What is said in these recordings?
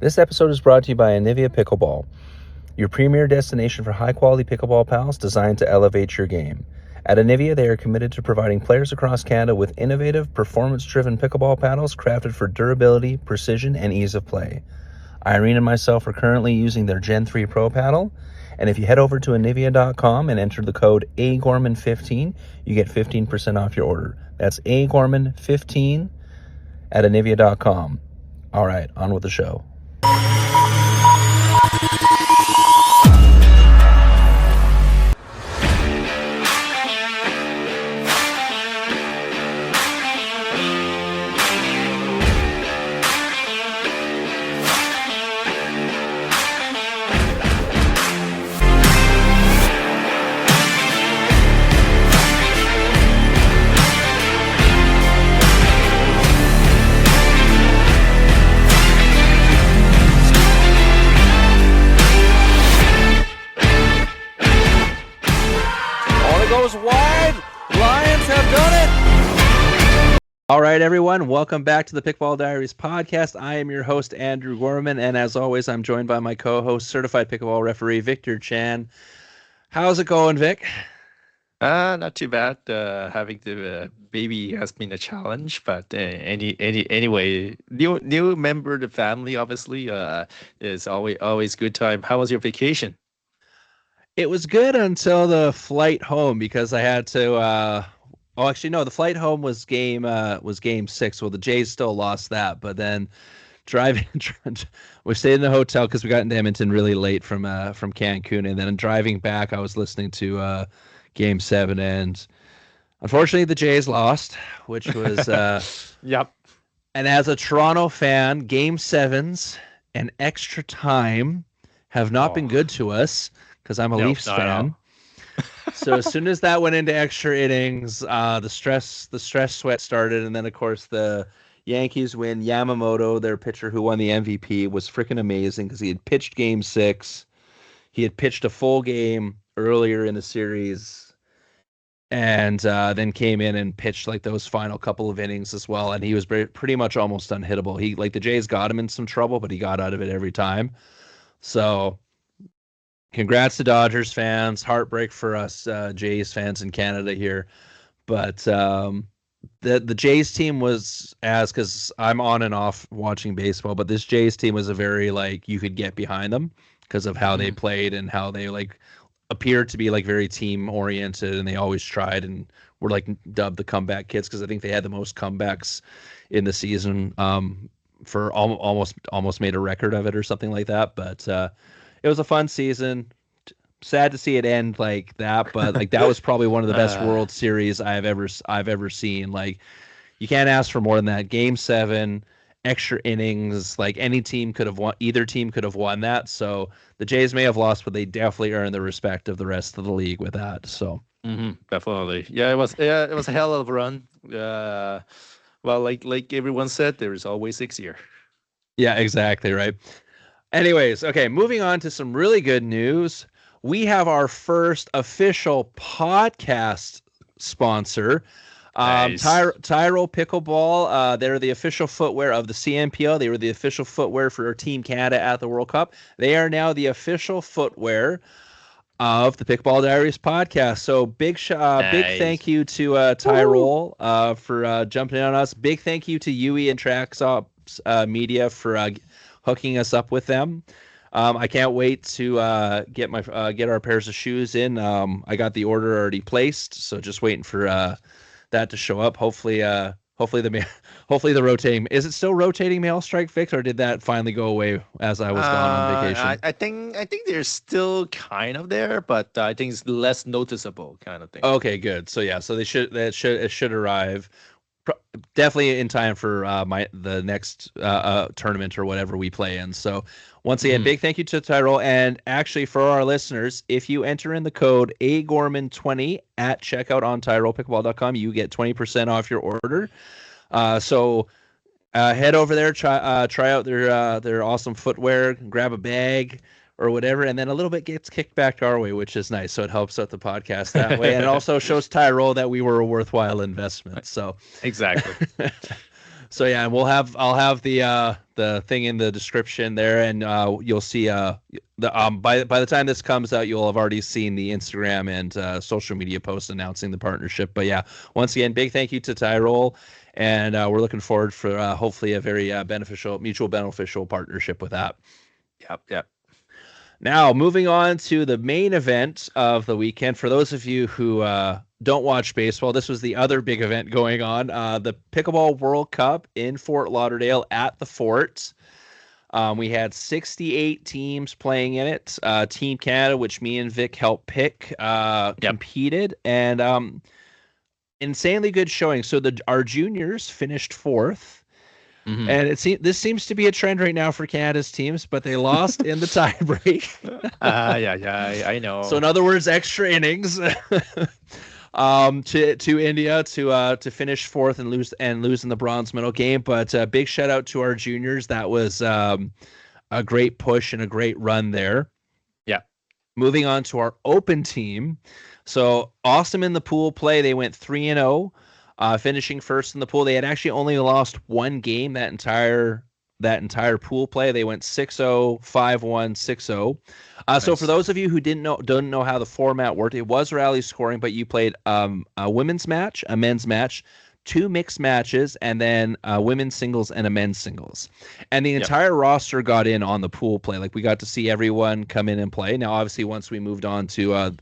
This episode is brought to you by Anivia Pickleball, your premier destination for high-quality pickleball pals designed to elevate your game. At Anivia, they are committed to providing players across Canada with innovative, performance-driven pickleball paddles crafted for durability, precision, and ease of play. Irene and myself are currently using their Gen 3 Pro paddle, and if you head over to Anivia.com and enter the code AGorman15, you get 15% off your order. That's AGorman15 at Anivia.com. All right, on with the show. All right, everyone. Welcome back to the Pickleball Diaries podcast. I am your host, Andrew Gorman, and as always, I'm joined by my co-host, certified pickleball referee, Victor Chan. How's it going, Vic? Not too bad. Having the baby has been a challenge, but anyway, new member of the family obviously is always good time. How was your vacation? It was good until the flight home because I had to. Oh, actually, no. The flight home was game 6. Well, the Jays still lost that, but then driving, we stayed in the hotel because we got into Edmonton really late from Cancun, and then driving back, I was listening to Game 7, and unfortunately, the Jays lost, which was Yep. And as a Toronto fan, Game 7s and extra time have not been good to us because I'm a Leafs fan. So as soon as that went into extra innings, the stress sweat started, and then of course the Yankees win. Yamamoto, their pitcher who won the MVP, was freaking amazing because he had pitched Game 6. He had pitched a full game earlier in the series, and then came in and pitched like those final couple of innings as well. And he was pretty much almost unhittable. The Jays got him in some trouble, but he got out of it every time. So congrats to Dodgers fans. Heartbreak for us Jays fans in Canada here. But the Jays team was, because I'm on and off watching baseball, but this Jays team was a very, you could get behind them because of how they played and how they, appeared to be, very team-oriented, and they always tried and were, dubbed the comeback kids because I think they had the most comebacks in the season for almost made a record of it or something like that. But it was a fun season. Sad to see it end like that, but that was probably one of the best World Series I've ever seen. You can't ask for more than that. Game 7, extra innings. Any team could have won. Either team could have won that. So the Jays may have lost, but they definitely earned the respect of the rest of the league with that. So definitely, yeah, it was a hell of a run. Well, like everyone said, there is always 6 years. Yeah, exactly right. Anyways, okay, moving on to some really good news. We have our first official podcast sponsor, Nice. Tyrol Pickleball. They're the official footwear of the CNPL. They were the official footwear for Team Canada at the World Cup. They are now the official footwear of the Pickleball Diaries podcast. So big thank you to Tyrol for jumping in on us. Big thank you to Yui and Traxops Media for hooking us up with them. I can't wait to get our pairs of shoes in. I got the order already placed, so just waiting for that to show up. Hopefully the rotating. Is it still rotating mail strike fix, or did that finally go away as I was gone on vacation? I think they're still kind of there, but I think it's less noticeable kind of thing. Okay, good. So yeah, so it should arrive definitely in time for the next tournament or whatever we play in. So once again, big thank you to Tyrol. And actually, for our listeners, if you enter in the code AGorman20 at checkout on TyrolPickleball.com, you get 20% off your order. So head over there, try out their awesome footwear, grab a bag or whatever, and then a little bit gets kicked back our way, which is nice. So it helps out the podcast that way, and it also shows Tyrol that we were a worthwhile investment. So exactly. So yeah, and I'll have the thing in the description there, and you'll see by the time this comes out, you'll have already seen the Instagram and social media posts announcing the partnership. But yeah, once again, big thank you to Tyrol, and we're looking forward for hopefully a very mutual beneficial partnership with that. Yep. Now, moving on to the main event of the weekend. For those of you who don't watch baseball, this was the other big event going on, the Pickleball World Cup in Fort Lauderdale at the Fort. We had 68 teams playing in it. Team Canada, which me and Vic helped pick, competed, and insanely good showing. So our juniors finished fourth. Mm-hmm. And this seems to be a trend right now for Canada's teams, but they lost in the tiebreak. I know. So in other words, extra innings to India to finish fourth and lose in the bronze medal game. But big shout out to our juniors. That was a great push and a great run there. Yeah. Moving on to our open team. So awesome in the pool play. They went 3-0. Finishing first in the pool. They had actually only lost one game that entire pool play. They went 6-0, 5-1, 6-0. Nice. So for those of you who don't know how the format worked, it was rally scoring, but you played a women's match, a men's match, 2 mixed matches, and then a women's singles and a men's singles. And the entire roster got in on the pool play. Like we got to see everyone come in and play. Now, obviously, once we moved on to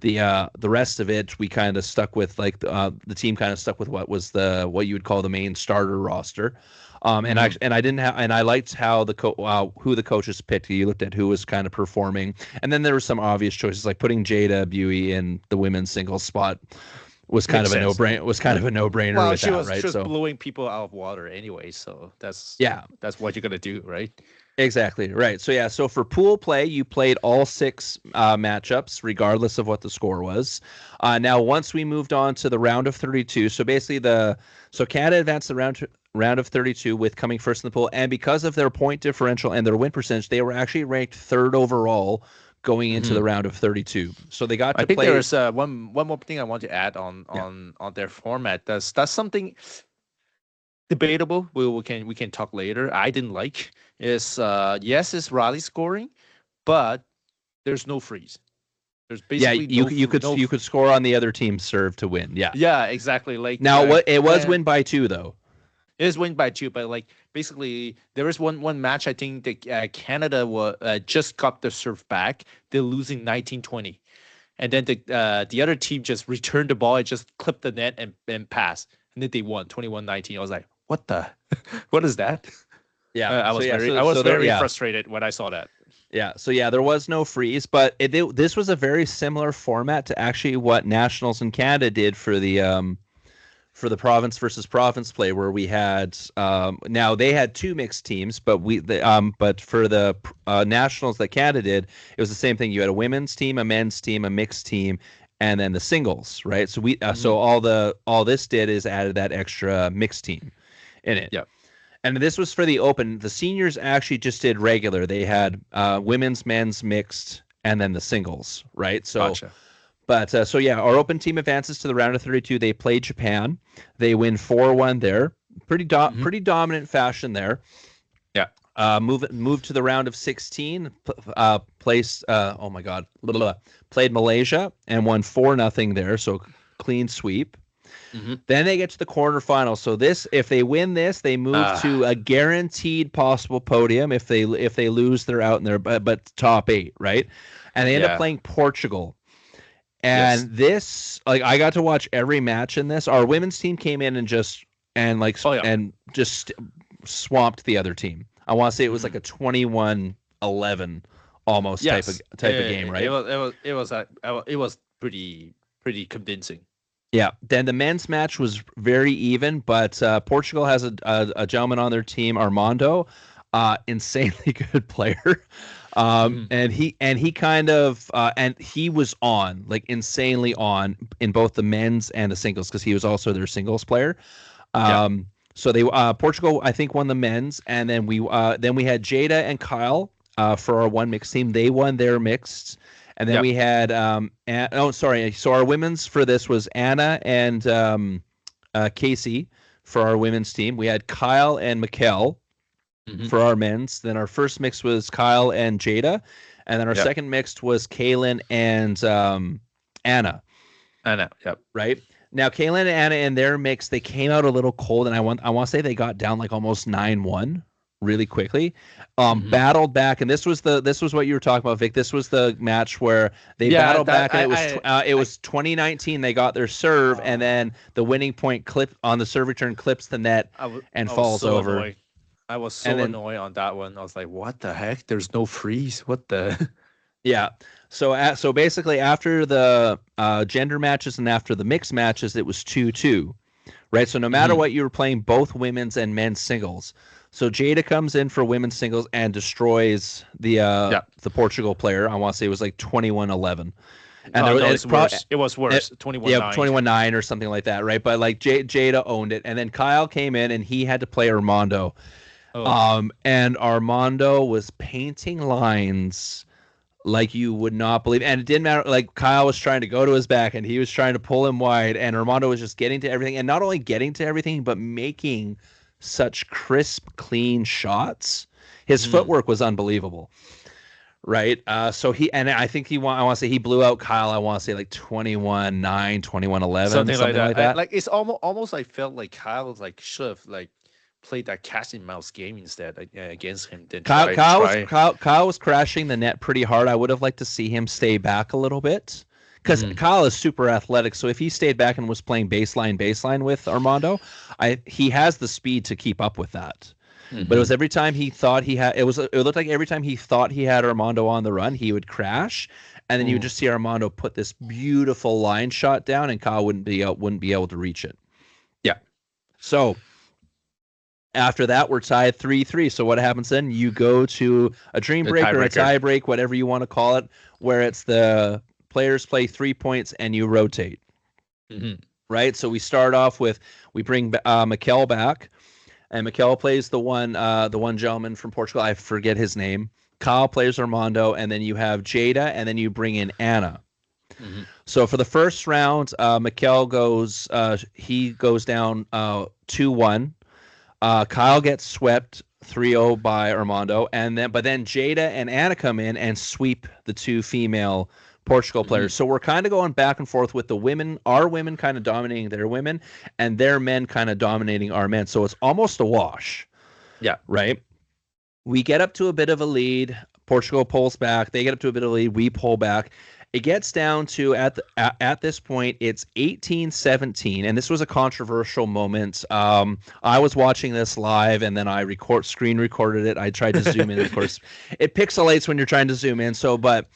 the rest of it, we kind of stuck with the team kind of stuck with what you would call the main starter roster, and I liked how who the coaches picked. You looked at who was kind of performing, and then there were some obvious choices like putting Jada Buey in the women's singles spot was kind of a no-brainer. Well, she was right? So blowing people out of water anyway, so that's what you're gonna do, right? Exactly, right. So yeah, so for pool play, you played all 6 matchups, regardless of what the score was. Now, once we moved on to the round of 32, so basically Canada advanced the round of 32 with coming first in the pool, and because of their point differential and their win percentage, they were actually ranked 3rd overall going into the round of 32. So they got to play. I think there's one more thing I want to add on their format. That's something debatable. We can talk later. I didn't like is yes, it's rally scoring, but there's no freeze. There's basically you could score on the other team's serve to win. Yeah, exactly. Like now, it was win by 2 though. It is win by 2, but like basically there is one match. I think that Canada just got the serve back. They're losing 19-20, and then the other team just returned the ball and just clipped the net and passed, and then they won 21-19. I was like, what is that? Yeah, I was very frustrated when I saw that. Yeah, so there was no freeze, but this was a very similar format to actually what Nationals in Canada did for the province versus province play, where we had now they had 2 mixed teams, but but for the Nationals that Canada did, it was the same thing. You had a women's team, a men's team, a mixed team, and then the singles, right? So so all this did is added that extra mixed team in it. Yeah. And this was for the open. The seniors actually just did regular. They had women's, men's, mixed, and then the singles, right? So, gotcha. But our open team advances to the round of 32. They play Japan. They win 4-1 there. Pretty dominant fashion there. Yeah. Move to the round of 16. Played Malaysia and won 4-0 there. So clean sweep. Mm-hmm. Then they get to the quarterfinals. So if they win this, they move to a guaranteed possible podium. If they lose, they're out in there, but top 8, right? And they end up playing Portugal. And this, I got to watch every match in this. Our women's team came in and just swamped the other team. I want to say it was like a 21-11 almost type of game, right? It was pretty convincing. Yeah. Then the men's match was very even, but Portugal has a gentleman on their team, Armando, insanely good player. And he kind of and he was on, like, insanely on in both the men's and the singles, because he was also their singles player. So they Portugal, I think, won the men's, and then we had Jada and Kyle for our one mixed team. They won their mixed. And then we had So our women's for this was Anna and Casey for our women's team. We had Kyle and Mikkel for our men's. Then our first mix was Kyle and Jada. And then our second mixed was Kaylin and Anna. Yep. Right? Now, Kaylin and Anna in their mix, they came out a little cold, and I want to say they got down like almost 9-1 really quickly. Battled back, and this was what you were talking about, Vic. This was the match where they battled back, and it was 2019. They got their serve, and then the winning point clip on the serve return clips the net and falls over. Annoyed. I was so annoyed on that one. I was like, "What the heck? There's no freeze. What the?" Yeah. So basically, after the gender matches and after the mixed matches, it was 2-2, right? So no matter what, you were playing both women's and men's singles. So Jada comes in for women's singles and destroys the Portugal player. I want to say it was like 21-11. And it was worse. 21-9. Yeah, 21-9 or something like that, right? But like Jada owned it, and then Kyle came in and he had to play Armando. And Armando was painting lines like you would not believe. And it didn't matter. Like, Kyle was trying to go to his back and he was trying to pull him wide, and Armando was just getting to everything, and not only getting to everything, but making such crisp, clean shots. His footwork was unbelievable. Right. So I think I want to say he blew out Kyle. I want to say like 21-9, 21-11, something like that. Like, it's almost like felt like Kyle was like should have like played that cat and mouse game instead against him. Kyle was crashing the net pretty hard. I would have liked to see him stay back a little bit, because Kyle is super athletic. So if he stayed back and was playing baseline with Armando, he has the speed to keep up with that. But it was every time he thought he had, it looked like every time he thought he had Armando on the run, he would crash, and then you would just see Armando put this beautiful line shot down, and Kyle wouldn't be able to reach it. Yeah. So after that, we're tied 3-3. So what happens then? You go to a dream break or a tie break, whatever you want to call it, where it's the players play 3 points and you rotate. Right? So we start off with, we bring Mikkel back, and Mikkel plays the one gentleman from Portugal. I forget his name. Kyle plays Armando, and then you have Jada, and then you bring in Anna. So for the first round, Mikkel goes down 2-1. Kyle gets swept 3-0 by Armando, but then Jada and Anna come in and sweep the two female Portugal players. So we're kind of going back and forth with our women kind of dominating their women, and their men kind of dominating our men. So it's almost a wash. Yeah. Right? We get up to a bit of a lead. Portugal pulls back. They get up to a bit of a lead. We pull back. It gets down to, at this point, it's 18-17, and this was a controversial moment. I was watching this live, and then I screen recorded it. I tried to zoom in. Of course, it pixelates when you're trying to zoom in. So, but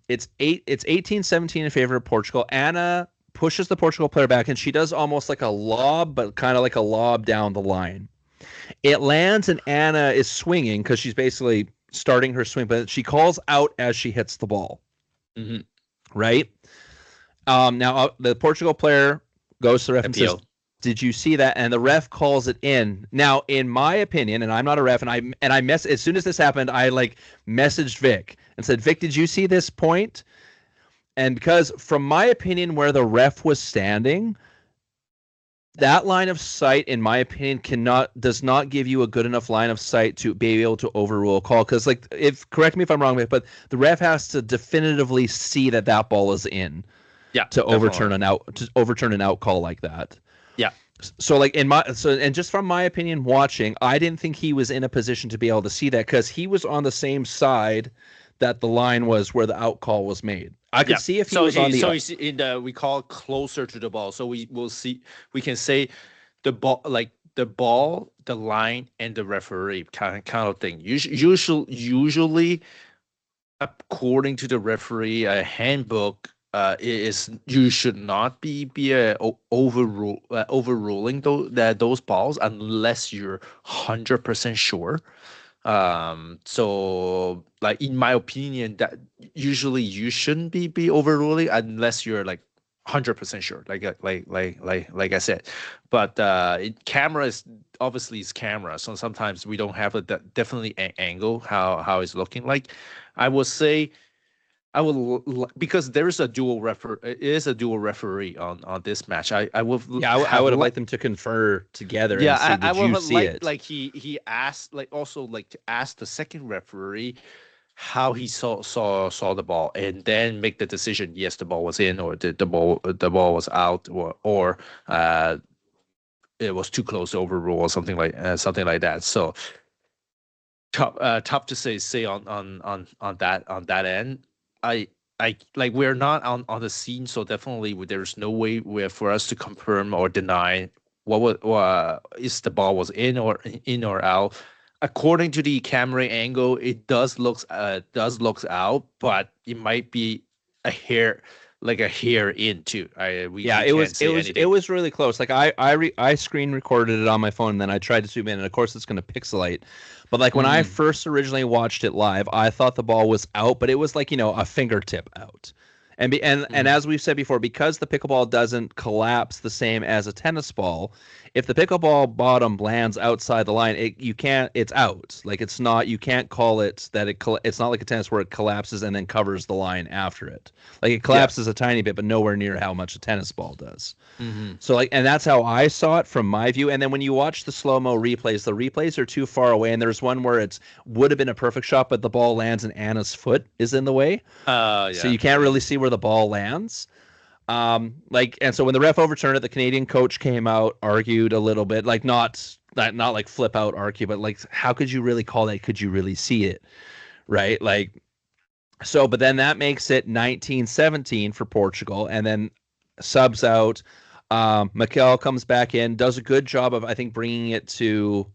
it's 18-17 in favor of Portugal. Anna pushes the Portugal player back, and she does almost like a lob, but kind of like a lob down the line. It lands, and Anna is swinging because she's basically starting her swing, but she calls out as she hits the ball. Right? Now the Portugal player goes to the ref and says, "Did you see that?" And the ref calls it in. Now, in my opinion, and I'm not a ref, and I as soon as this happened, I messaged Vic and said, "Vic, did you see this point?" And because from my opinion, where the ref was standing, that line of sight, in my opinion, does not give you a good enough line of sight to be able to overrule a call. Because, correct me if I'm wrong, but the ref has to definitively see that ball is in, to overturn an out call like that. Yeah. So, and just from my opinion, watching, I didn't think he was in a position to be able to see that, because he was on the same side that the line was where the out call was made. I could see if he was on the. So he's we call it closer to the ball. So we can say the ball, the line, and the referee kind of thing. Usually, according to the referee handbook, is you should not be overruling those balls unless you're 100% sure. So in my opinion, that usually you shouldn't be overruling unless you're 100% sure, like I said. But camera is obviously camera, so sometimes we don't have definitely an angle how it's looking like. I would say I will because there is a dual refer. It is a dual referee on this match. I would Yeah, I would have liked them to confer together and see. I Did would you have see liked it? like he asked like also like to ask the second referee how he saw the ball and then make the decision. Yes, the ball was in, or the ball was out, or it was too close to overrule or something like that. So tough to say on that end. I I like we're not on the scene, so definitely there's no way where for us to confirm or deny what was is the ball was in or out. According to the camera angle, it does looks out, but it might be a hair a hair in too. Yeah, We can't say it anything. was really close. Like I screen recorded it on my phone, and then I tried to zoom in, and of course it's going to pixelate. But like when I Mm, first originally watched it live, I thought the ball was out, but it was like a fingertip out. And mm, as we've said before, because the pickleball doesn't collapse the same as a tennis ball, if the pickleball bottom lands outside the line, you can't. It's out. Like it's not. You can't call it that. It's not like a tennis where it collapses and then covers the line after it. Like it yeah. collapses a tiny bit, but nowhere near how much a tennis ball does. Hmm. So like, and that's how I saw it from my view. And then when you watch the slow mo replays, the replays are too far away. And there's one where it's would have been a perfect shot, but the ball lands and Anna's foot is in the way, so Yeah. you can't really see where the ball lands. And so when the ref overturned it, the Canadian coach came out, argued a little bit, like not like flip out argue, but like how could you really call that? Could you really see it? Right? Like so, but then that makes it 1917 for Portugal, and then subs out. Mikel comes back in, does a good job of I think bringing it to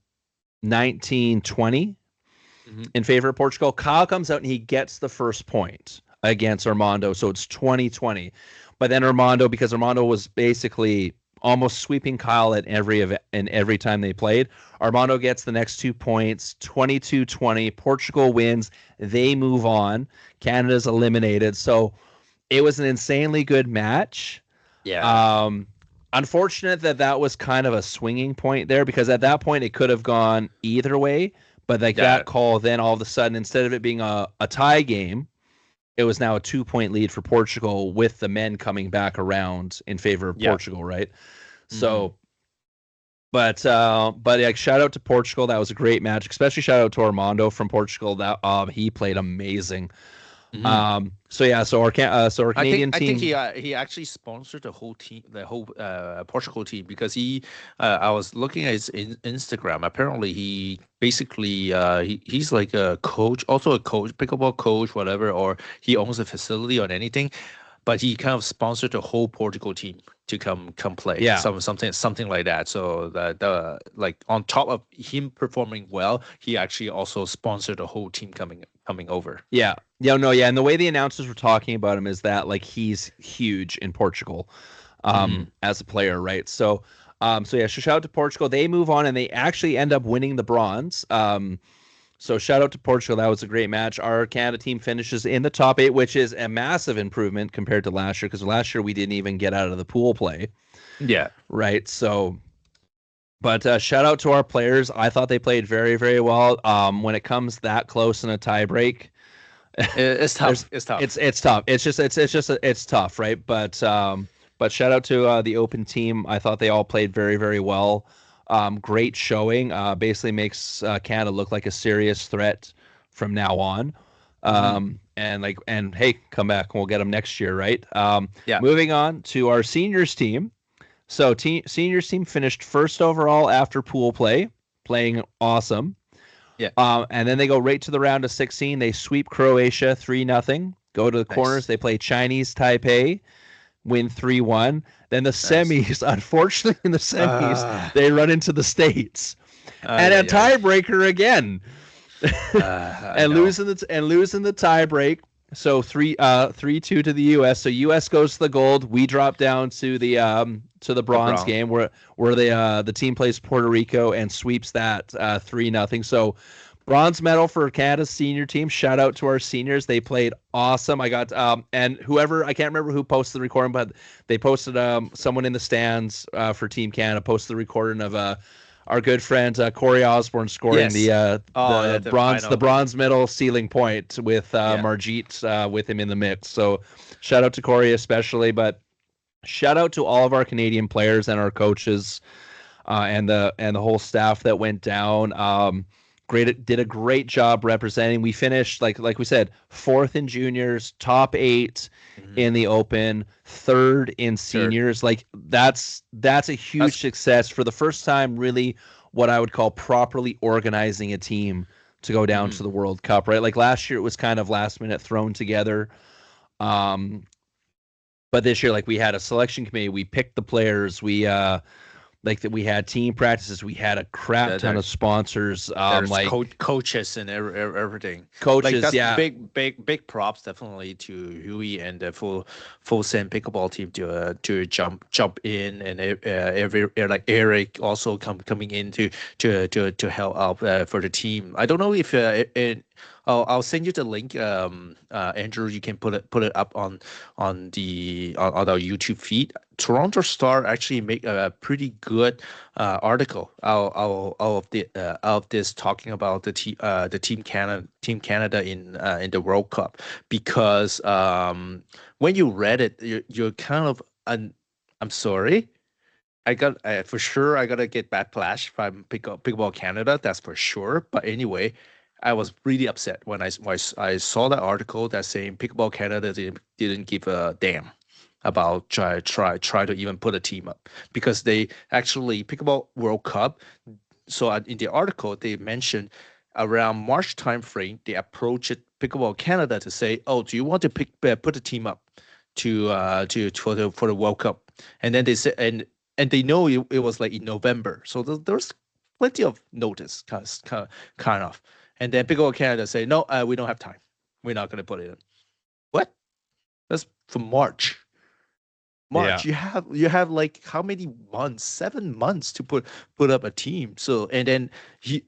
1920 Hmm. in favor of Portugal. Kyle comes out and he gets the first point against Armando, so it's 2020. But then Armando, because Armando was basically almost sweeping Kyle at every event and every time they played, Armando gets the next 2 points, 22-20. Portugal wins. They move on. Canada's eliminated. So it was an insanely good match. Yeah. Um, Unfortunate that was kind of a swinging point there because at that point it could have gone either way. But like Yeah. that call, then all of a sudden, instead of it being a tie game, it was now a 2 point lead for Portugal with the men coming back around in favor of Yeah. Portugal, right? Hmm. So, but like shout out to Portugal, that was a great match. Especially shout out to Armando from Portugal. That he played amazing. Hmm. So yeah, so our Canadian I think team. he actually sponsored the whole team, the whole Portugal team, because I was looking at his Instagram. Apparently, he basically he's like a coach, also a coach, pickleball coach, whatever, or he owns a facility or anything. But he kind of sponsored the whole Portugal team to come play, Yeah, something like that. So the like on top of him performing well, he actually also sponsored the whole team coming over. yeah, yeah, no, yeah. And the way the announcers were talking about him is that like he's huge in Portugal, Hmm. as a player, right? So yeah, so shout out to Portugal. They move on and they actually end up winning the bronze. So shout out to Portugal. That was a great match. Our Canada team finishes in the top 8, which is a massive improvement compared to last year because last year we didn't even get out of the pool play, Yeah. right? So, but shout out to our players. I thought they played very, very well. When it comes that close in a tie break, It's there's tough. It's tough. it's tough. It's tough, right? But shout out to the Open team. I thought they all played very, very well. Great showing. Basically makes Canada look like a serious threat from now on. Hmm. And hey, come back and we'll get them next year, right? Yeah. Moving on to our seniors team. So seniors team finished first overall after pool play, playing awesome. Yeah. And then they go right to the round of 16. They sweep Croatia 3-0. Go to the corners. Nice. They play Chinese Taipei, win 3-1. Then the Nice. semis, unfortunately, in the semis, Ah. they run into the States. And Ay, a ay, ay. tiebreaker again. I and know. losing the tiebreak. So 3-2 to the US. So US goes to the gold. We drop down to the The bronze Brown. game where the team plays Puerto Rico and sweeps that 3-0. So bronze medal for Canada's senior team. Shout out to our seniors. They played awesome. I got and whoever, I can't remember who posted the recording, but they posted someone in the stands for Team Canada posted the recording of our good friend Corey Osborne scoring Yes. the bronze medal ceiling point with Margit with him in the mix. So shout out to Corey especially, but shout out to all of our Canadian players and our coaches and the whole staff that went down. Did a great job representing. We finished like we said, 4th in juniors, top 8 in the Open, 3rd in seniors. Like that's a huge success for the first time, really what I would call properly organizing a team to go down to the World Cup, right? Like last year it was kind of last minute thrown together. But this year, like we had a selection committee, we picked the players, we we had team practices, we had a crap ton of sponsors, coaches and everything. Coaches, like that's big props definitely to Huey and the full send pickleball team to jump in, and like Eric also coming in to help out for the team. I don't know if I'll send you the link, Andrew. You can put it up on our YouTube feed. Toronto Star actually make a pretty good article out of this, talking about the team Canada in the World Cup, because when you read it, you're kind of I'm sorry. I gotta get backlash from Pickleball Canada. That's for sure. But anyway, I was really upset when I saw that article that saying Pickleball Canada didn't give a damn about try to even put a team up, because they actually Pickleball World Cup. So in the article they mentioned around March timeframe they approached Pickleball Canada to say, oh, do you want to put a team up to for the World Cup? And then they said, and they know it was like in November, so there's plenty of notice, kind of. And then Pickleball Canada say, no, we don't have time. We're not going to put it in. What? That's for March. Yeah. You have like how many months? 7 months to put up a team. So, and then Huey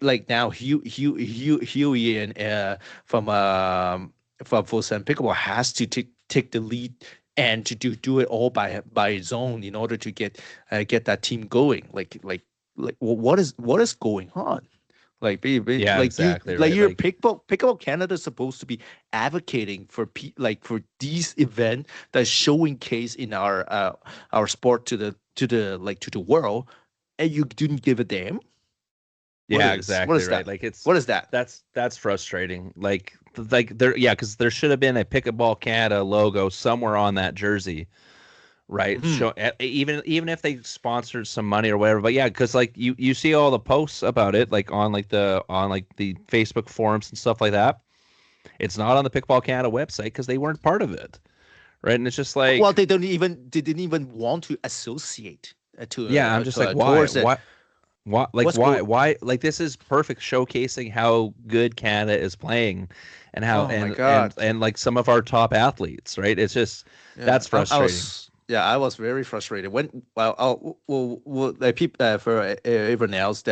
and from Full Send Pickleball has to take the lead and to do it all by his own in order to get that team going. Like what is going on? Like, yeah, like exactly. you, right. like your Pickleball Canada is supposed to be advocating for for these events that showcase in our sport to the world, and you didn't give a damn. Yeah, exactly. What is right. that? Like what is that? That's frustrating. Like there, yeah, because there should have been a Pickleball Canada logo somewhere on that jersey. Right. Show even if they sponsored some money or whatever, but yeah, because like you see all the posts about it, like on the Facebook forums and stuff like that. It's not on the Pickleball Canada website because they weren't part of it, right? And it's just like, well, they didn't even want to associate to. Yeah, I'm just like, why? Why? Like, this is perfect showcasing how good Canada is playing, and how and like some of our top athletes, right? It's just that's frustrating. I was very frustrated when for everyone else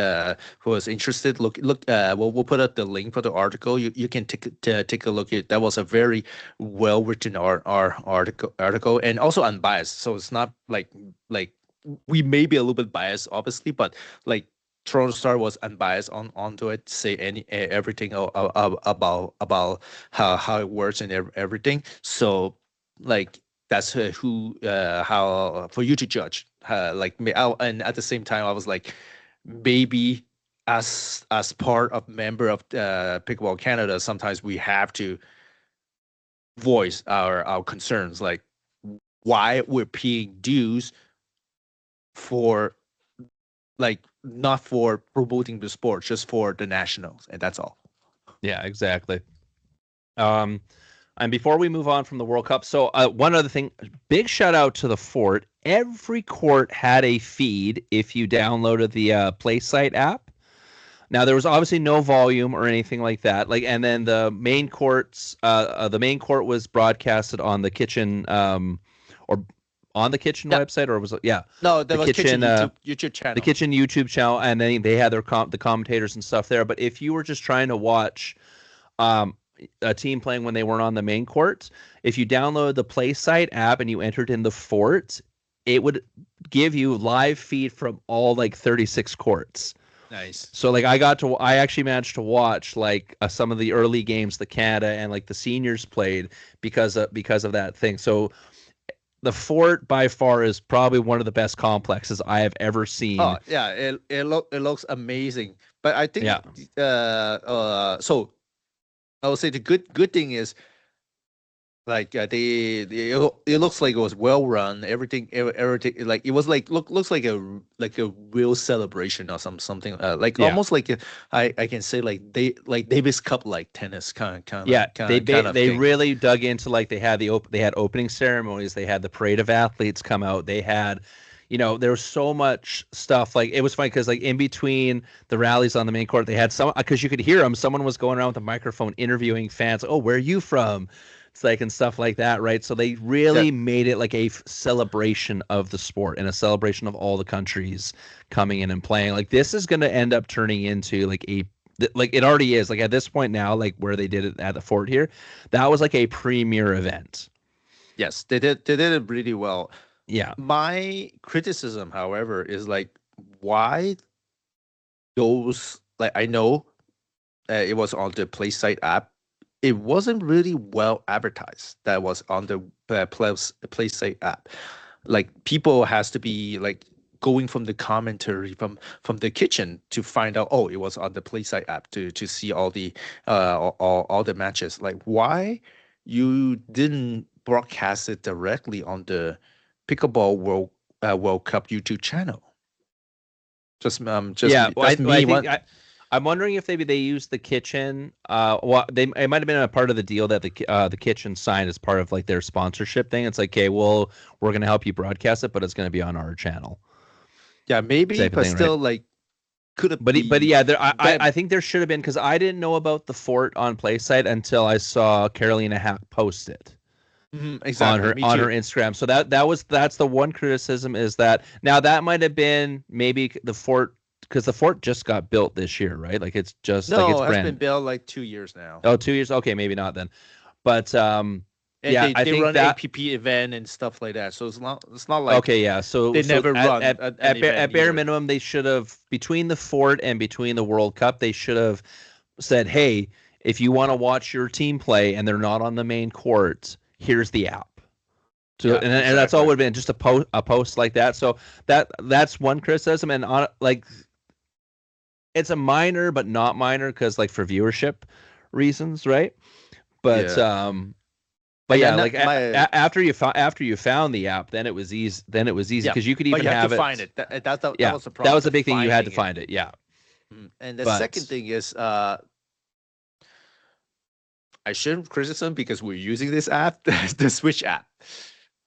who was interested. Look. We'll put up the link for the article. You can take a look at. That was a very well written article, and also unbiased. So it's not like we may be a little bit biased, obviously, but like Toronto Star was unbiased onto it, say everything about how it works and everything. So like. That's how for you to judge. Like me, and at the same time, I was like, maybe as part of member of Pickleball Canada, sometimes we have to voice our concerns, like why we're paying dues for, like, not for promoting the sport, just for the nationals, and that's all. Yeah, exactly. And before we move on from the World Cup, so one other thing, big shout out to the Fort. Every court had a feed if you downloaded the PlaySite app. Now there was obviously no volume or anything like that. Like, and then the main court was broadcasted on the Kitchen or on the Kitchen website, or was it? Yeah, no, there was Kitchen YouTube channel. The Kitchen YouTube channel, and then they had their the commentators and stuff there. But if you were just trying to watch a team playing when they weren't on the main court, if you download the PlaySite app and you entered in the Fort, it would give you live feed from all like 36 courts. Nice. So like I actually managed to watch like some of the early games that Canada and like the seniors played because of that thing. So the fort by far is probably one of the best complexes I have ever seen. Oh yeah, it looks amazing. But I think Yeah. so I would say the good thing is like it looks like it was well run. Everything like it was like looks like a real celebration or something like Yeah. almost like I can say like Davis Cup like tennis Yeah, kind of they thing. really dug into like they had opening ceremonies, they had the parade of athletes come out, they had, there was so much stuff. Like it was funny because like in between the rallies on the main court, they had some because you could hear them. Someone was going around with a microphone interviewing fans. Oh, where are you from? It's like and stuff like that, right? So they Yeah. really made it like a celebration of the sport and a celebration of all the countries coming in and playing. Like this is going to end up turning into like it already is like at this point now, like where they did it at the fort here, that was like a premier event. Yes, they did it really well. Yeah. My criticism, however, is like why those like I know it was on the PlaySite app. It wasn't really well advertised. That was on the PlaySite app. Like people has to be like going from the commentary from the kitchen to find out. Oh, it was on the PlaySite app to see all the all the matches. Like why you didn't broadcast it directly on the Pickleball World Cup YouTube channel? Just Yeah, me, well, that's I me. think I'm wondering if maybe they used the kitchen. Well, it might have been a part of the deal that the kitchen signed as part of like their sponsorship thing. It's like, okay, well, we're gonna help you broadcast it, but it's gonna be on our channel, Yeah, maybe, type of but thing, right? still, like, could it But be yeah, that? I think there should have been because I didn't know about the fort on PlaySite until I saw Carolina Hack post it on Exactly, her me on her too. Instagram. So that's the one criticism is that now that might have been maybe the fort because the fort just got built this year, right? Like it's just like it's No, it has been brand. built like 2 years now, Oh, 2 years. Okay, maybe not then. But and yeah, I they think run that APP event and stuff like that. So it's not like okay, yeah. So they never at run an at event bare either. minimum, they should have between the fort and between the World Cup, they should have said, hey, if you want to watch your team play and they're not on the main court, here's the app. So Yeah, and that's all exactly. would have been just a post like that. So that's one criticism, and on like it's a minor but not minor because like for viewership reasons, right? But Yeah, but and yeah, then like my after you found the app, then it was easy. Then it was easy yeah, because you could but even you have to have find it. it. That Yeah, was the that problem. was The the big thing. You had to finding it. find it. Yeah, And the second but thing is I shouldn't criticism because we're using this app, the Switch app.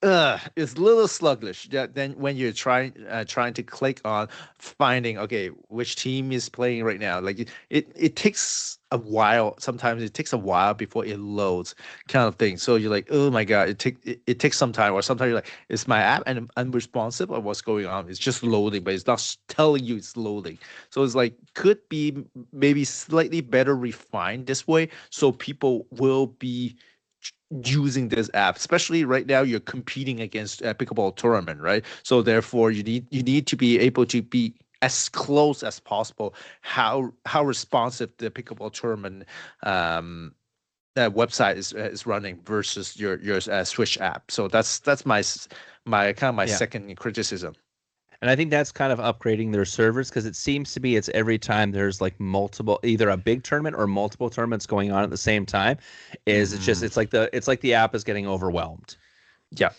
It's a little sluggish. Then when you're trying to click on finding okay which team is playing right now, like it takes a while. Sometimes it takes a while before it loads, kind of thing. So you're like, oh my god, it takes some time. Or sometimes you're like, is my app and unresponsive or what's going on? It's just loading, but it's not telling you it's loading. So it's like could be maybe slightly better refined this way, so people will be using this app, especially right now you're competing against a pickleball tournament, right? So therefore you need to be able to be as close as possible how responsive the pickleball tournament website is running versus your Switch app. So that's my kind of my yeah. second criticism. And I think that's kind of upgrading their servers because it seems to be it's every time there's like multiple, either a big tournament or multiple tournaments going on at the same time, is Mm, it's like the app is getting overwhelmed. yeah.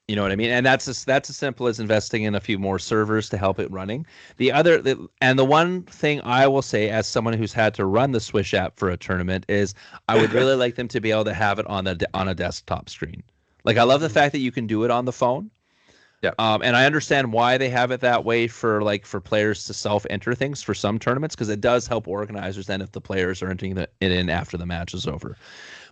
You know what I mean? And that's as simple as investing in a few more servers to help it running. And the one thing I will say as someone who's had to run the Swish app for a tournament is I would really like them to be able to have it on a desktop screen. Like I love the Mm, fact that you can do it on the phone. yeah. And I understand why they have it that way for players to self-enter things for some tournaments because it does help organizers then if the players are entering it in after the match is over.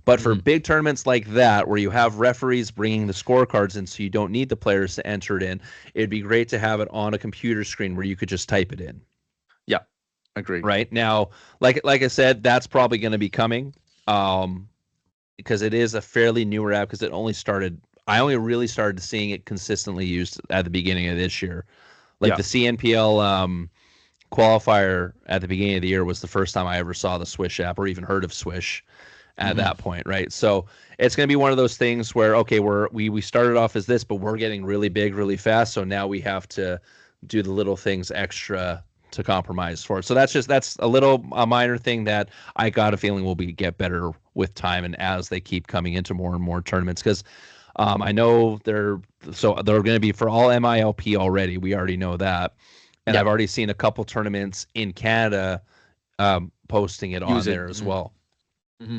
But for Mm, big tournaments like that, where you have referees bringing the scorecards in, so you don't need the players to enter it in, it'd be great to have it on a computer screen where you could just type it in. yeah. Agree. Right now, like I said, that's probably going to be coming, um, because it is a fairly newer app because it only started. I only really started seeing it consistently used at the beginning of this year. Like Yeah. the CNPL qualifier at the beginning of the year was the first time I ever saw the Swish app or even heard of Swish at that point, right? So it's going to be one of those things where, okay, we started off as this, but we're getting really big really fast. So now we have to do the little things extra to compromise for it. So that's a minor thing that I got a feeling will get better with time and as they keep coming into more and more tournaments. Because I know they're going to be for all MILP already. We already know that. And I've already seen a couple tournaments in Canada posting it on there as well.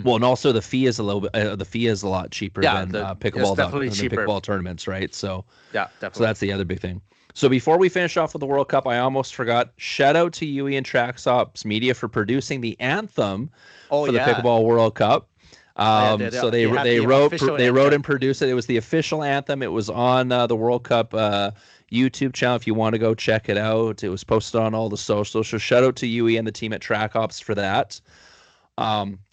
Well, and also the fee is a little bit. The fee is a lot cheaper than pickleball tournaments, right? So definitely. So that's the other big thing. So before we finish off with the World Cup, I almost forgot. Shout out to UE and Tracksops Media for producing the anthem for the Pickleball World Cup. So they wrote and produced it. It was the official anthem. It was on the World Cup YouTube channel. If you want to go check it out, it was posted on all the socials. So shout out to UE and the team at TrackOps for that.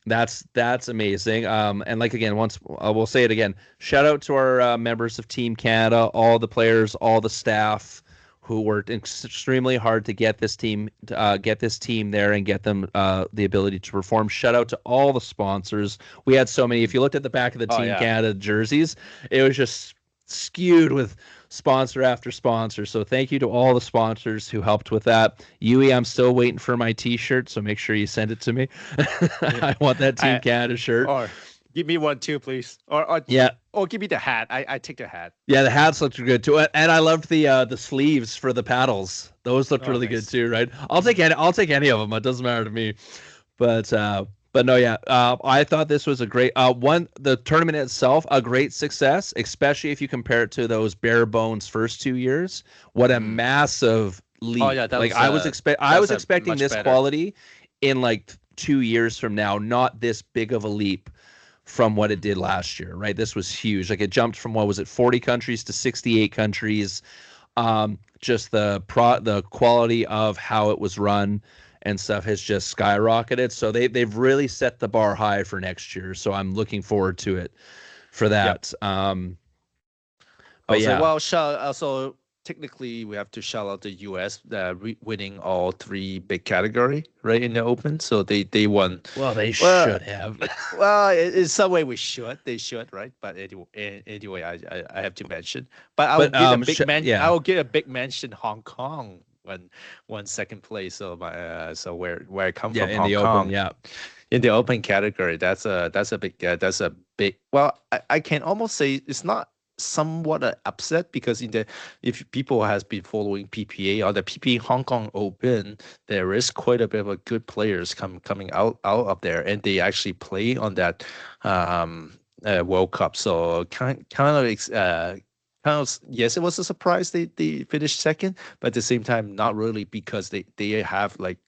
That's amazing. And like again, once I will say it again, shout out to our members of Team Canada, all the players, all the staff who worked extremely hard to get this team there and get them the ability to perform. Shout out to all the sponsors. We had so many. If you looked at the back of the Team Canada jerseys, it was just skewed with sponsor after sponsor. So thank you to all the sponsors who helped with that. Yui, I'm still waiting for my t-shirt, so make sure you send it to me. I want that Team Canada shirt. Or give me one too, please. Or give me the hat. I take the hat. Yeah, the hats looked good too. And I loved the sleeves for the paddles. Those looked really good too, right? I'll take any of them. It doesn't matter to me. But no, I thought this was a great the tournament itself, a great success, especially if you compare it to those bare bones first 2 years. What a massive leap. Oh, yeah, I was expecting this quality in like 2 years from now, not this big of a leap from what it did last year, right? This was huge. Like it jumped from 40 countries to 68 countries. Just the quality of how it was run and stuff has just skyrocketed. So they've really set the bar high for next year. So I'm looking forward to it for that. Yep. Also, technically we have to shout out the US winning all three big category, right, in the Open. So they won. Well, they should have. Well, in some way they should, right? But anyway, I have to mention. But I will give a big mention Hong Kong won second place. So where I come from, in Hong the Kong, Open, in the Open category, that's a big. Well, I can almost say it's not somewhat an upset because if people has been following PPA or the PPA Hong Kong Open, there is quite a bit of a good players coming out of there, and they actually play on that World Cup. So kind of yes, it was a surprise they finished second, but at the same time not really, because they have like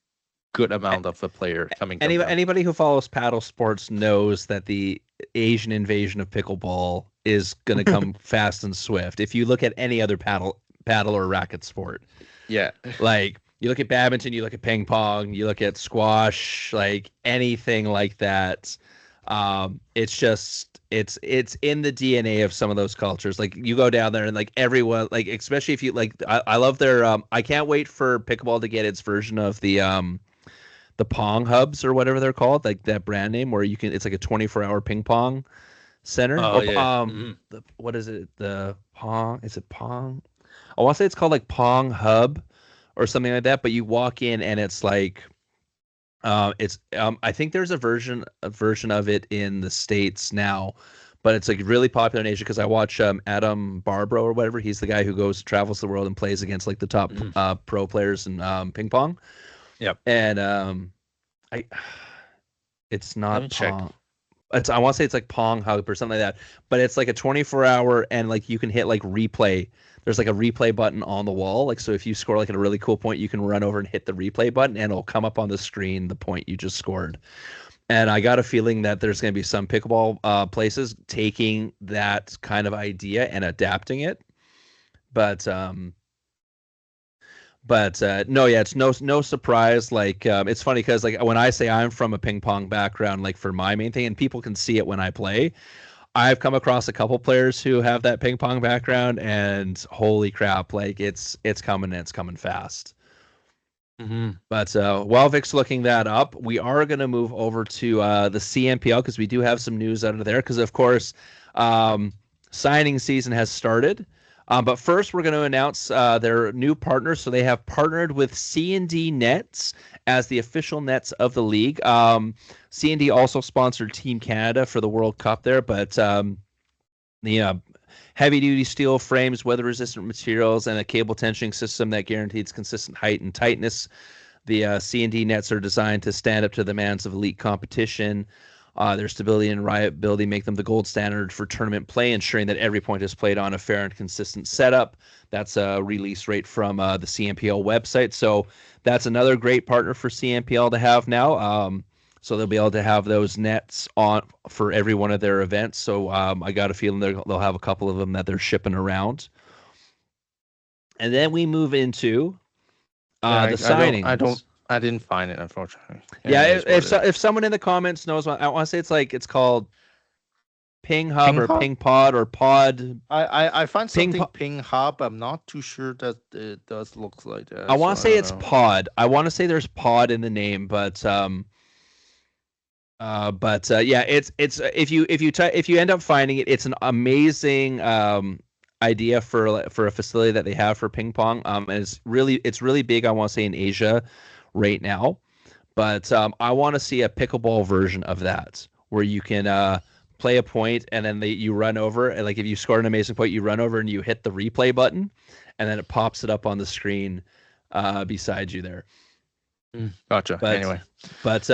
good amount of a player coming. Anybody who follows paddle sports knows that the Asian invasion of pickleball is going to come fast and swift. If you look at any other paddle or racket sport, like you look at badminton, you look at ping pong, you look at squash, like anything like that, it's in the DNA of some of those cultures. Like you go down there and like everyone, like especially if you like, I love their I can't wait for pickleball to get its version of the Pong hubs or whatever they're called, like that brand name where you can, it's like a 24-hour ping pong center. What is it? The Pong? Is it Pong? I want to say it's called like Pong Hub or something like that. But you walk in and it's like, I think there's a version of it in the States now, but it's like really popular in Asia because I watch Adam Barbro or whatever. He's the guy who travels the world and plays against like the top pro players in ping pong. Yep. And it's not Pong. I want to say it's like Pong Hub or something like that, but it's like a 24-hour and like you can hit like replay. There's like a replay button on the wall. Like, so if you score like at a really cool point, you can run over and hit the replay button and it'll come up on the screen, the point you just scored. And I got a feeling that there's going to be some pickleball places taking that kind of idea and adapting it. But it's no surprise. Like, it's funny because like when I say I'm from a ping pong background, like for my main thing, and people can see it when I play, I've come across a couple players who have that ping pong background, and holy crap, like it's coming fast. But while Vic's looking that up, we are going to move over to the CNPL because we do have some news out of there. Because, of course, signing season has started. But first, we're going to announce their new partners. So they have partnered with C&D Nets as the official nets of the league. C&D also sponsored Team Canada for the World Cup there. But the heavy-duty steel frames, weather-resistant materials, and a cable tensioning system that guarantees consistent height and tightness. The C&D nets are designed to stand up to the demands of elite competition. Their stability and reliability make them the gold standard for tournament play, ensuring that every point is played on a fair and consistent setup. That's a release rate from the CNPL website. So that's another great partner for CNPL to have now. So they'll be able to have those nets on for every one of their events. So I got a feeling they'll have a couple of them that they're shipping around. And then we move into the signings. I didn't find it, unfortunately. Yeah, if someone in the comments knows what I want to say, it's called Ping Hub or Ping Pod or Pod. I find something Ping Hub. I'm not too sure that it does look like that. I want to say it's Pod. I want to say there's Pod in the name, but yeah, it's if you end up finding it, it's an amazing idea for a facility that they have for ping pong. And it's really big. I want to say in Asia right now, but I want to see a pickleball version of that where you can play a point and then you run over, and like if you score an amazing point, you run over and you hit the replay button, and then it pops it up on the screen beside you there. Gotcha. Anyway, but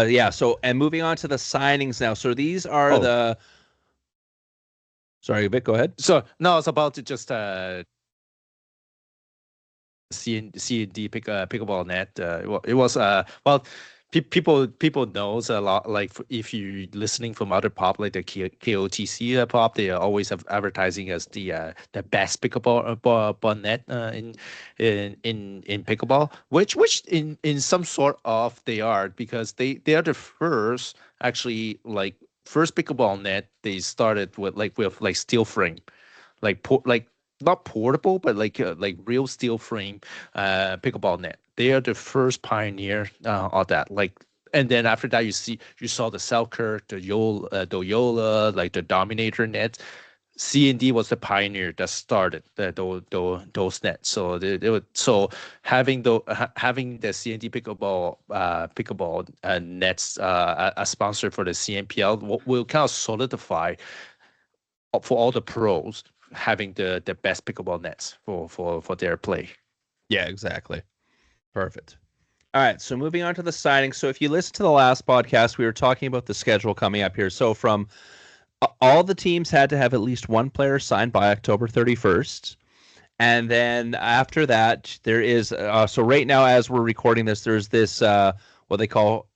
yeah. So and moving on to the signings now. So these are the. Sorry, Vic, go ahead. So no, it's about to just C&D pickleball net. It was well. People knows a lot. Like if you listening from other pop like the KOTC pop, they always have advertising as the best pickleball net in pickleball, which in some sort of they are, because they are the first actually like first pickleball net. They started with steel frame, like not portable, but like real steel frame pickleball net. They are the first pioneer of that. Like, and then after that, you saw the Selkirk, the Yola, like the Dominator net. C&D was the pioneer that started those nets. So so having the C&D pickleball nets a sponsor for the CNPL will kind of solidify for all the pros having the best pickleball nets for their play. Yeah, exactly. Perfect. All right, so moving on to the signing. So if you listen to the last podcast, we were talking about the schedule coming up here. So from all the teams had to have at least one player signed by October 31st. And then after that, there is so right now as we're recording this, there's this what they call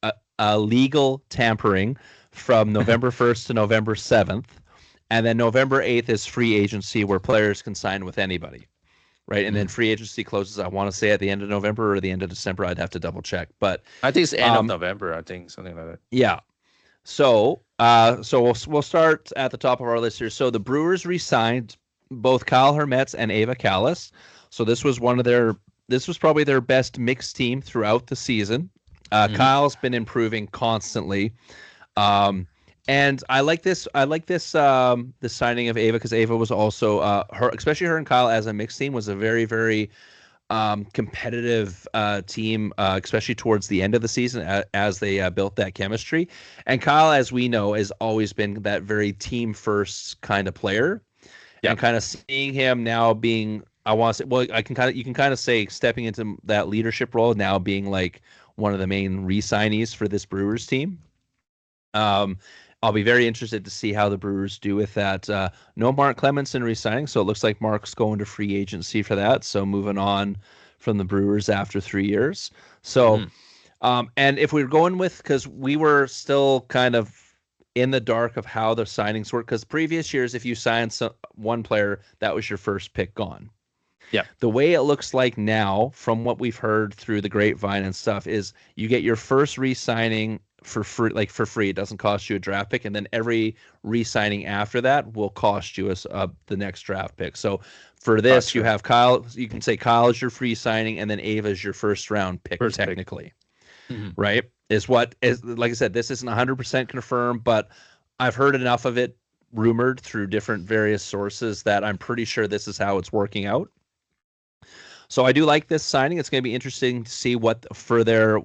legal tampering from November 1st to November 7th. And then November 8th is free agency where players can sign with anybody, right? And then free agency closes, I want to say, at the end of November or the end of December. I'd have to double check. But I think it's end of November, I think, something like that. Yeah. So we'll start at the top of our list here. So the Brewers re-signed both Kyle Hermetz and Ava Callis. So this was probably their best mixed team throughout the season. Kyle's been improving constantly. And I like this. The signing of Ava because Ava was also especially her and Kyle as a mixed team was a very, very competitive team, especially towards the end of the season as they built that chemistry. And Kyle, as we know, has always been that very team first kind of player. Yeah. And kind of seeing him now being, I want to say, well, you can kind of say stepping into that leadership role now, being like one of the main re-signees for this Brewers team. I'll be very interested to see how the Brewers do with that. No Mark Clemenson re-signing, so it looks like Mark's going to free agency for that. So moving on from the Brewers after 3 years. So, and if we're going with, because we were still kind of in the dark of how the signings work, because previous years, if you signed one player, that was your first pick gone. Yeah. The way it looks like now, from what we've heard through the grapevine and stuff, is you get your first re-signing for free, like for free. It doesn't cost you a draft pick, and then every re-signing after that will cost you the next draft pick. So for this, you have Kyle. You can say Kyle is your free signing, and then Ava is your first round pick, technically. Right? Is like I said, this isn't 100% confirmed, but I've heard enough of it rumored through different various sources that I'm pretty sure this is how it's working out. So I do like this signing. It's going to be interesting to see what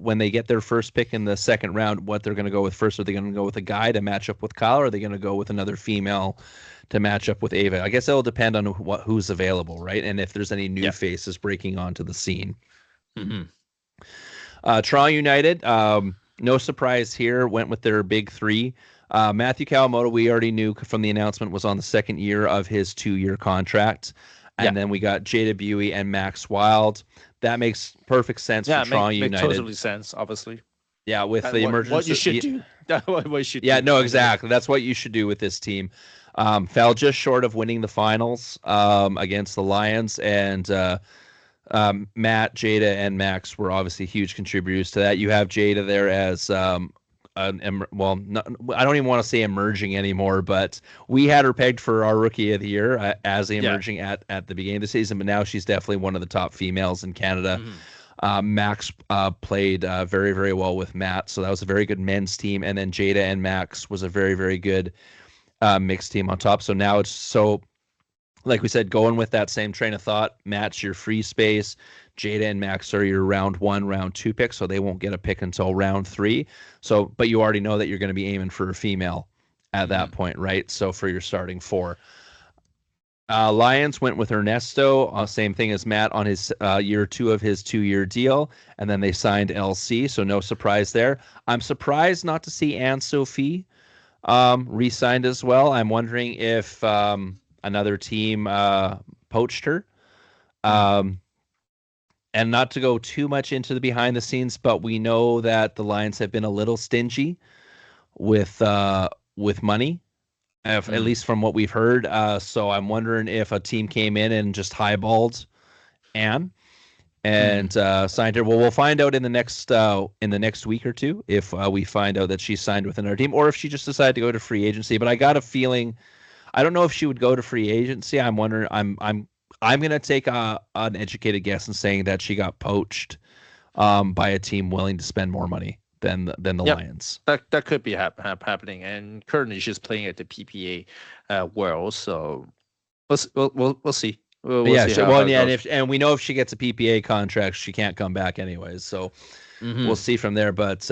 when they get their first pick in the second round, what they're going to go with first. Are they going to go with a guy to match up with Kyle, or are they going to go with another female to match up with Ava? I guess it'll depend on who's available, right? And if there's any new faces breaking onto the scene. Toronto United, no surprise here, went with their big three. Matthew Kawamoto, we already knew from the announcement, was on the second year of his 2-year contract. And then we got Jada Buey and Max Wild. That makes perfect sense for Toronto United. Makes totally sense, obviously. Yeah, with the emergence. What you should do. What you should do. No, exactly. That's what you should do with this team. Fell just short of winning the finals against the Lions, and Matt, Jada, and Max were obviously huge contributors to that. You have Jada there as I don't even want to say emerging anymore, but we had her pegged for our rookie of the year as emerging at the beginning of the season, but now she's definitely one of the top females in Canada. Max played very, very well with Matt, so that was a very good men's team, and then Jada and Max was a very, very good mixed team on top. So now it's like we said, going with that same train of thought. Matt's your free space. Jada and Max are your round 1, round 2 picks, so they won't get a pick until round 3. So, but you already know that you're going to be aiming for a female at that point, right? So for your starting 4. Lions went with Ernesto, same thing as Matt on his year 2 of his 2-year deal, and then they signed LC, so no surprise there. I'm surprised not to see Anne-Sophie re-signed as well. I'm wondering if another team poached her. And not to go too much into the behind the scenes, but we know that the Lions have been a little stingy with money, at least from what we've heard. So I'm wondering if a team came in and just highballed Anne and signed her. Well, we'll find out in the next week or two if we find out that she signed with another team, or if she just decided to go to free agency. But I got a feeling, I don't know if she would go to free agency. I'm wondering. I'm going to take an educated guess in saying that she got poached by a team willing to spend more money than the Lions. That could be happening. And currently she's playing at the PPA World, so we'll see. We'll see and we know if she gets a PPA contract, she can't come back anyways. So we'll see from there. But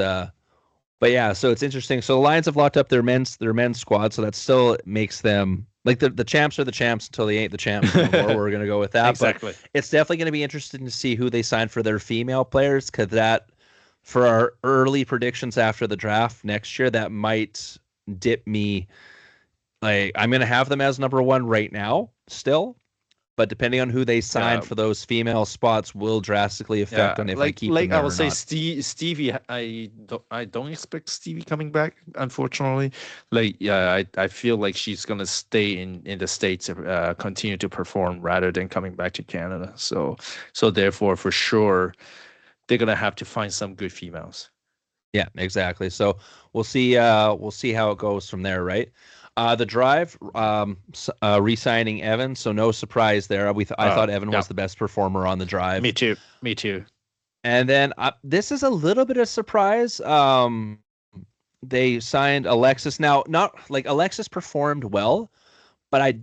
yeah, so it's interesting. So the Lions have locked up their men's squad, so that still makes them. Like the champs are the champs until they ain't the champs anymore. We're going to go with that. Exactly. But it's definitely going to be interesting to see who they sign for their female players, because that, for our early predictions after the draft next year, that might dip me. Like, I'm going to have them as number 1 right now still, but depending on who they sign for those female spots will drastically affect on if I keep them there I would say not. Stevie, I don't expect Stevie coming back, unfortunately. I feel like she's gonna stay in the States, continue to perform rather than coming back to Canada. So therefore, for sure, they're gonna have to find some good females. Yeah, exactly. So we'll see how it goes from there, right? The drive, re-signing Evan, so no surprise there. I thought Evan was the best performer on the drive. Me too. And then this is a little bit of surprise. They signed Alexis. Now, not like Alexis performed well, but I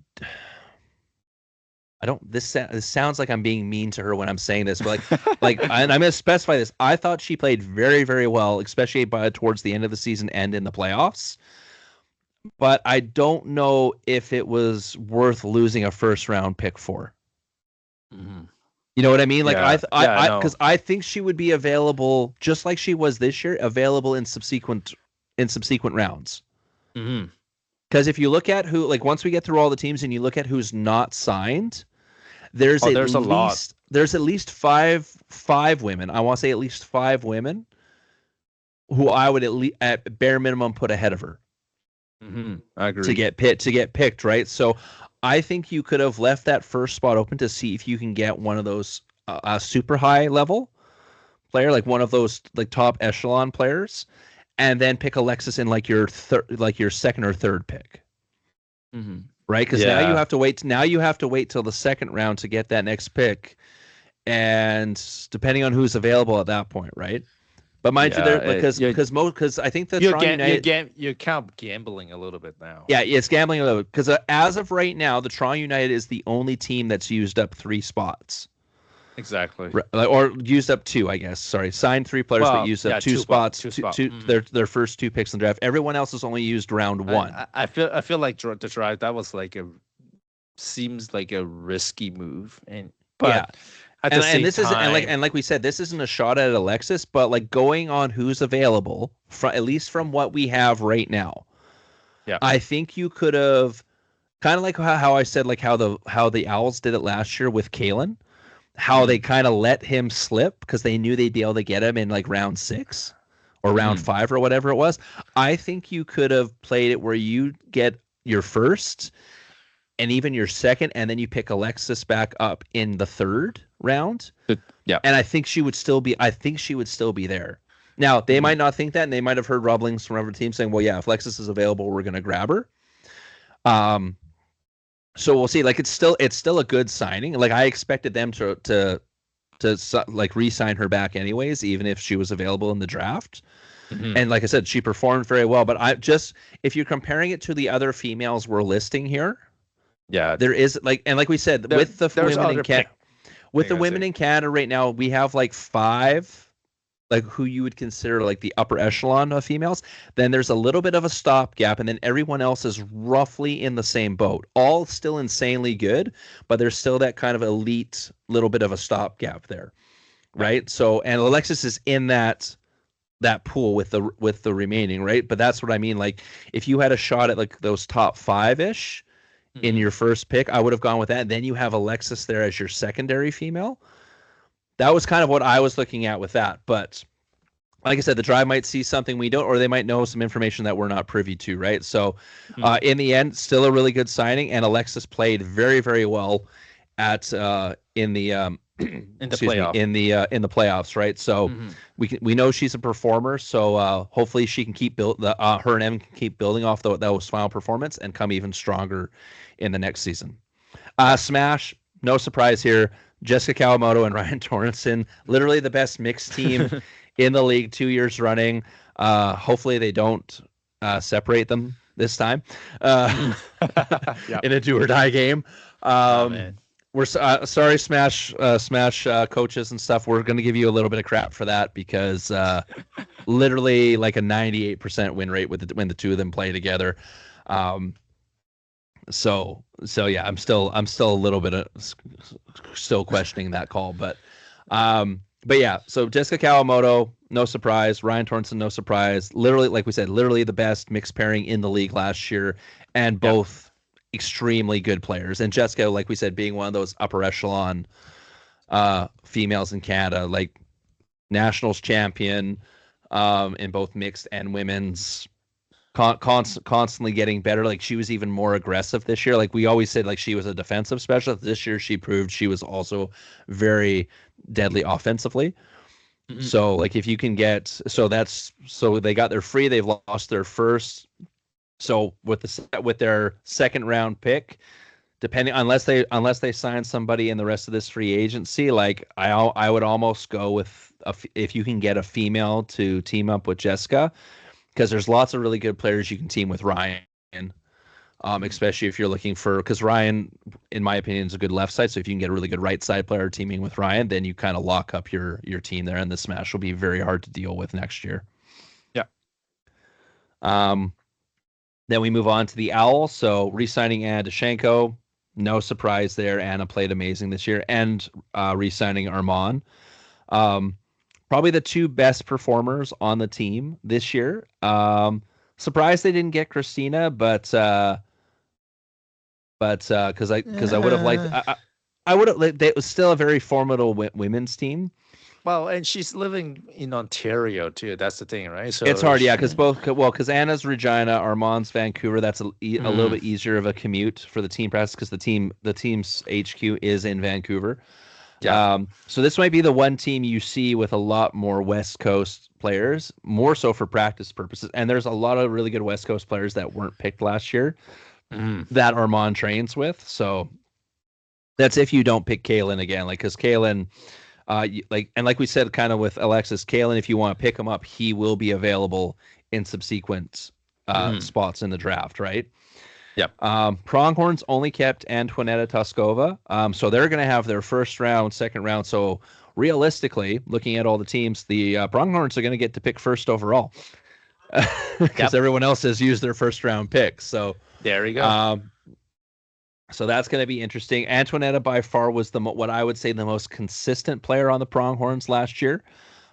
don't. This sounds like I'm being mean to her when I'm saying this, but and I'm going to specify this. I thought she played very, very well, especially towards the end of the season and in the playoffs. But I don't know if it was worth losing a first-round pick for. You know what I mean? Like because I think she would be available just like she was this year, available in subsequent rounds. Because if you look at who, like once we get through all the teams and you look at who's not signed, there's at least five women. I want to say at least 5 women who I would at bare minimum put ahead of her. I agree. To get picked, right? So I think you could have left that first spot open to see if you can get one of those super high level player, like one of those like top echelon players, and then pick Alexis in like your second or third pick. Mm-hmm. Right? Because now you have to wait. Now you have to wait till the second round to get that next pick, and depending on who's available at that point, right? But mind you, there because I think the Toronto United you're kind of gambling a little bit now. Yeah, it's gambling a little bit because as of right now, the Toronto United is the only team that's used up 3 spots. Exactly. Or used up 2, I guess. Sorry, signed 3 players, but used up 2 spots. Their first 2 picks in the draft. Everyone else has only used round 1. I feel like the draft that was like seems like a risky move, but like we said, this isn't a shot at Alexis, but like going on who's available, at least from what we have right now. Yeah, I think you could have kind of like how I said like how the Owls did it last year with Kalen. How they kind of let him slip because they knew they'd be able to get him in like round 6 or round 5 or whatever it was. I think you could have played it where you get your first and even your second, and then you pick Alexis back up in the 3rd round. Yeah, and I think she would still be there. Now they might not think that, and they might have heard rumblings from other teams saying, "Well, yeah, if Alexis is available, we're going to grab her." So we'll see. Like it's still a good signing. Like I expected them to like re-sign her back anyways, even if she was available in the draft. And like I said, she performed very well. But if you're comparing it to the other females we're listing here, there is like we said with the women in Canada right now, we have like 5. Like who you would consider like the upper echelon of females, then there's a little bit of a stopgap, and then everyone else is roughly in the same boat. All still insanely good, but there's still that kind of elite little bit of a stopgap there, right? So, and Alexis is in that pool with the remaining, right? But that's what I mean. Like if you had a shot at like those top 5-ish in your first pick, I would have gone with that. And then you have Alexis there as your secondary female. That was kind of what I was looking at with that. But like I said, the Drive might see something we don't, or they might know some information that we're not privy to, right? So in the end, still a really good signing, and Alexis played very, very well at in the playoffs, right? So we know she's a performer, so hopefully she can keep her and Evan can keep building off those final performance and come even stronger in the next season. Smash, no surprise here. Jessica Kawamoto and Ryan Torrenson, literally the best mixed team in the league 2 years running. Hopefully they don't separate them this time in a do or die game. We're sorry, Smash coaches and stuff. We're going to give you a little bit of crap for that because literally like a 98% win rate when the two of them play together. So yeah, I'm still a little bit still questioning that call, but yeah. So Jessica Kawamoto, no surprise. Ryan Torrenson, no surprise. Literally, like we said, literally the best mixed pairing in the league last year, and both extremely good players. And Jessica, like we said, being one of those upper echelon females in Canada, like nationals champion in both mixed and women's. Constantly getting better. Like she was even more aggressive this year. Like we always said, like she was a defensive specialist. This year she proved she was also very deadly offensively. So like if you can get so they got their free. They've lost their first. So with their second round pick, depending unless they sign somebody in the rest of this free agency, like I would almost go with if you can get a female to team up with Jessica. Because there's lots of really good players you can team with Ryan, especially if you're looking for. Because Ryan, in my opinion, is a good left side. So if you can get a really good right side player teaming with Ryan, then you kind of lock up your team there, and the Smash will be very hard to deal with next year. Yeah. Then we move on to the Owls. So re-signing Anna Deshenko, no surprise there. Anna played amazing this year, and re-signing Armand. Probably the 2 best performers on the team this year. Surprised they didn't get Christina, but because I would have liked. I would have. It was still a very formidable women's team. Well, and she's living in Ontario too. That's the thing, right? So It's hard, yeah, because Anna's Regina, Armand's Vancouver. That's a little bit easier of a commute for the team practice because the team's HQ is in Vancouver. Yeah. So this might be the one team you see with a lot more West Coast players, more so for practice purposes. And there's a lot of really good West Coast players that weren't picked last year that Armand trains with. So that's if you don't pick Kalen again, like because Kalen, like we said, kind of with Alexis, Kalen, if you want to pick him up, he will be available in subsequent spots in the draft, right? Yep. Pronghorns only kept Antoinetta Toskova. So they're going to have their first round, second round. So realistically, looking at all the teams, the Pronghorns are going to get to pick first overall because everyone else has used their first round picks. So there you go. So that's going to be interesting. Antoinetta by far was what I would say the most consistent player on the Pronghorns last year.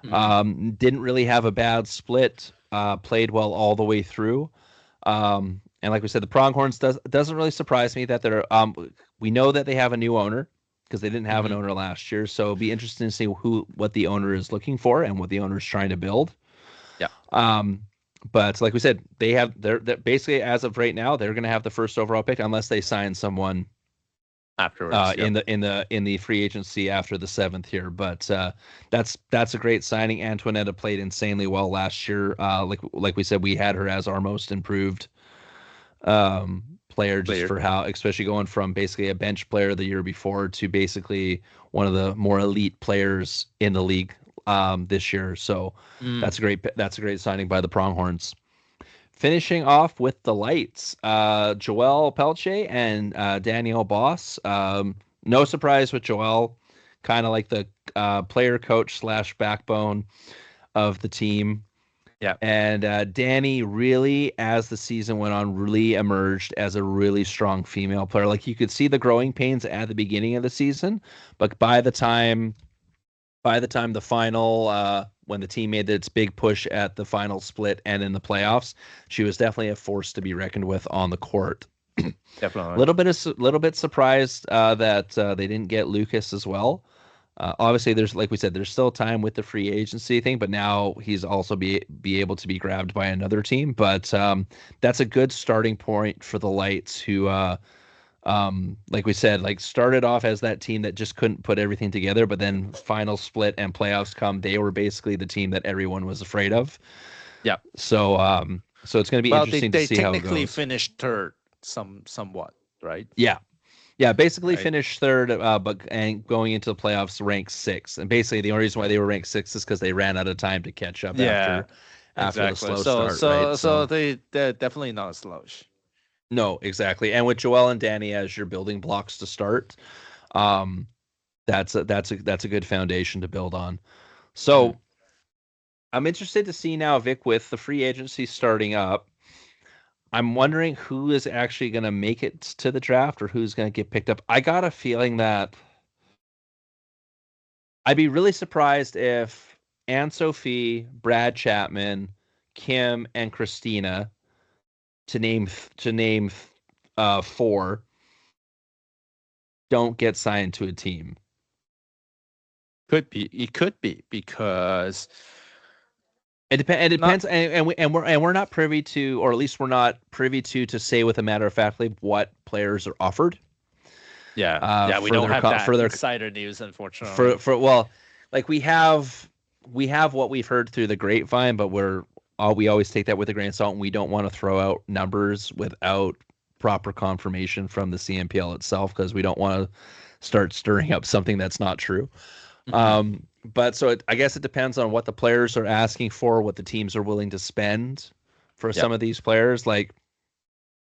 Didn't really have a bad split. Played well all the way through. And like we said, the Pronghorns doesn't really surprise me that they're. We know that they have a new owner because they didn't have an owner last year. So it'll be interesting to see what the owner is looking for and what the owner is trying to build. Yeah. But like we said, they're basically as of right now, they're going to have the first overall pick unless they sign someone afterwards in the free agency after the 7th here. But that's a great signing. Antoinetta played insanely well last year. Like we said, we had her as our most improved player just for how, especially going from basically a bench player the year before to basically one of the more elite players in the league this year. So that's a great signing by the Pronghorns. Finishing off with the Lights, Joelle Pelche and Danielle Boss. No surprise with Joelle, kind of like the player coach / backbone of the team. Yeah. And Danny really, as the season went on, really emerged as a really strong female player. Like you could see the growing pains at the beginning of the season, but by the time the final, when the team made its big push at the final split and in the playoffs, she was definitely a force to be reckoned with on the court. Definitely. Little bit surprised that they didn't get Lucas as well. Obviously, like we said, there's still time with the free agency thing, but now he's also be able to be grabbed by another team. But that's a good starting point for the Lights, who, like we said, like started off as that team that just couldn't put everything together, but then final split and playoffs come, they were basically the team that everyone was afraid of. Yeah. So it's going to be interesting to see how it goes. They technically finished third, somewhat, right? Yeah, basically finished third, but going into the playoffs ranked 6th. And basically the only reason why they were ranked 6th is because they ran out of time to catch up after the slow start. So they're definitely not a slouch. No, exactly. And with Joelle and Danny as your building blocks to start, that's a good foundation to build on. So I'm interested to see now, Vic, with the free agency starting up. I'm wondering who is actually going to make it to the draft or who's going to get picked up. I got a feeling that I'd be really surprised if Anne-Sophie, Brad Chapman, Kim, and Christina, to name 4, don't get signed to a team. It could be because it depends, and we're not privy to, or at least we're not privy to say with a matter of factly what players are offered. We don't have that insider news, unfortunately. Like we have what we've heard through the grapevine, but we always take that with a grain of salt, and we don't want to throw out numbers without proper confirmation from the CNPL itself, because we don't want to start stirring up something that's not true. But so I guess it depends on what the players are asking for, what the teams are willing to spend for some of these players. Like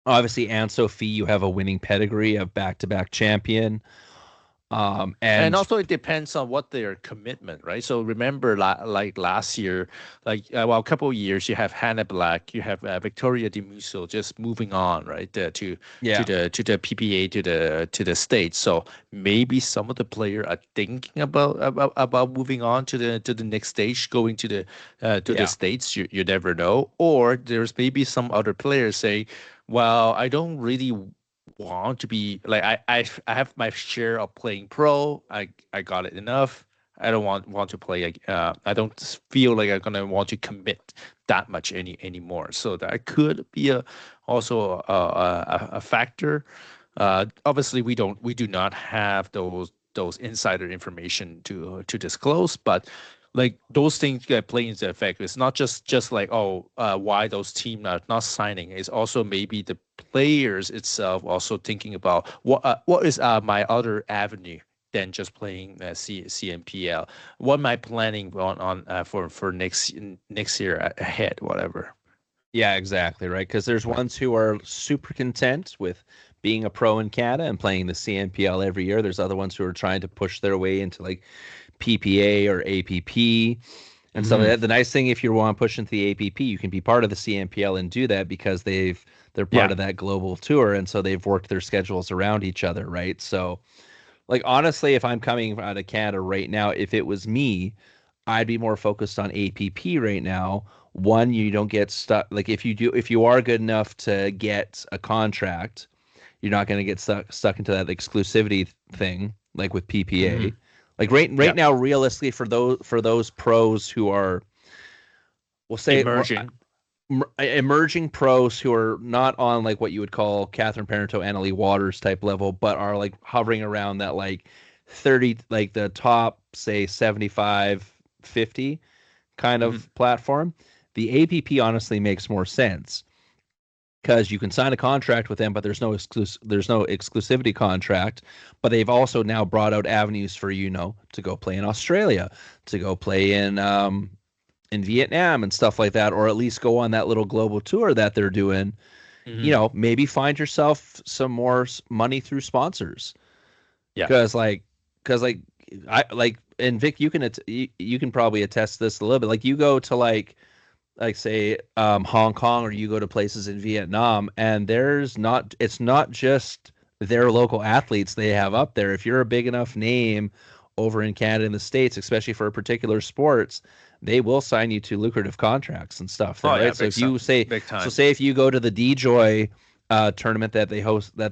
obviously Anne-Sophie, you have a winning pedigree of back-to-back champion. And also it depends on what their commitment, right? So remember, like last year, a couple of years, you have Hannah Black, you have Victoria DeMuso just moving on, right, to the PPA, to the States. So maybe some of the players are thinking about moving on to the next stage, going to the States. You never know. Or there's maybe some other players say, well, I don't really want to be like I have my share of playing pro. I got it enough. I don't want to play. I don't feel like I'm gonna want to commit that much anymore. So that could be also a factor. Obviously, we do not have those insider information to disclose, but like those things get play into effect. It's not just like why those teams are not signing. It's also maybe the players itself also thinking about what is my other avenue than just playing CNPL. What am I planning on for next year ahead, whatever. Yeah, exactly, right. Because there's ones who are super content with being a pro in Canada and playing the CNPL every year. There's other ones who are trying to push their way into like PPA or APP and stuff like that. The nice thing, if you want to push into the APP, you can be part of the CNPL and do that because they're part of that global tour, and so they've worked their schedules around each other, right? So, like honestly, if I'm coming out of Canada right now, if it was me, I'd be more focused on APP right now. One, you don't get stuck. Like if you are good enough to get a contract, you're not going to get stuck into that exclusivity thing like with PPA. Like right now, realistically, for those pros who are, we'll say emerging pros who are not on like what you would call Catherine Parenteau, Annalie Waters type level, but are like hovering around that like 30, like the top, say 75, 50 kind of platform. The APP honestly makes more sense because you can sign a contract with them, but there's no exclusivity contract. But they've also now brought out avenues for to go play in Australia, to go play in Vietnam and stuff like that, or at least go on that little global tour that they're doing. Maybe find yourself some more money through sponsors. Yeah, because I like, and Vic, you can probably attest to this a little bit. Like you go to like say Hong Kong, or you go to places in Vietnam, and it's not just their local athletes they have up there. If you're a big enough name over in Canada and the States, especially for particular sports, they will sign you to lucrative contracts and stuff. There, right? So if you say, if you go to the DJoy tournament that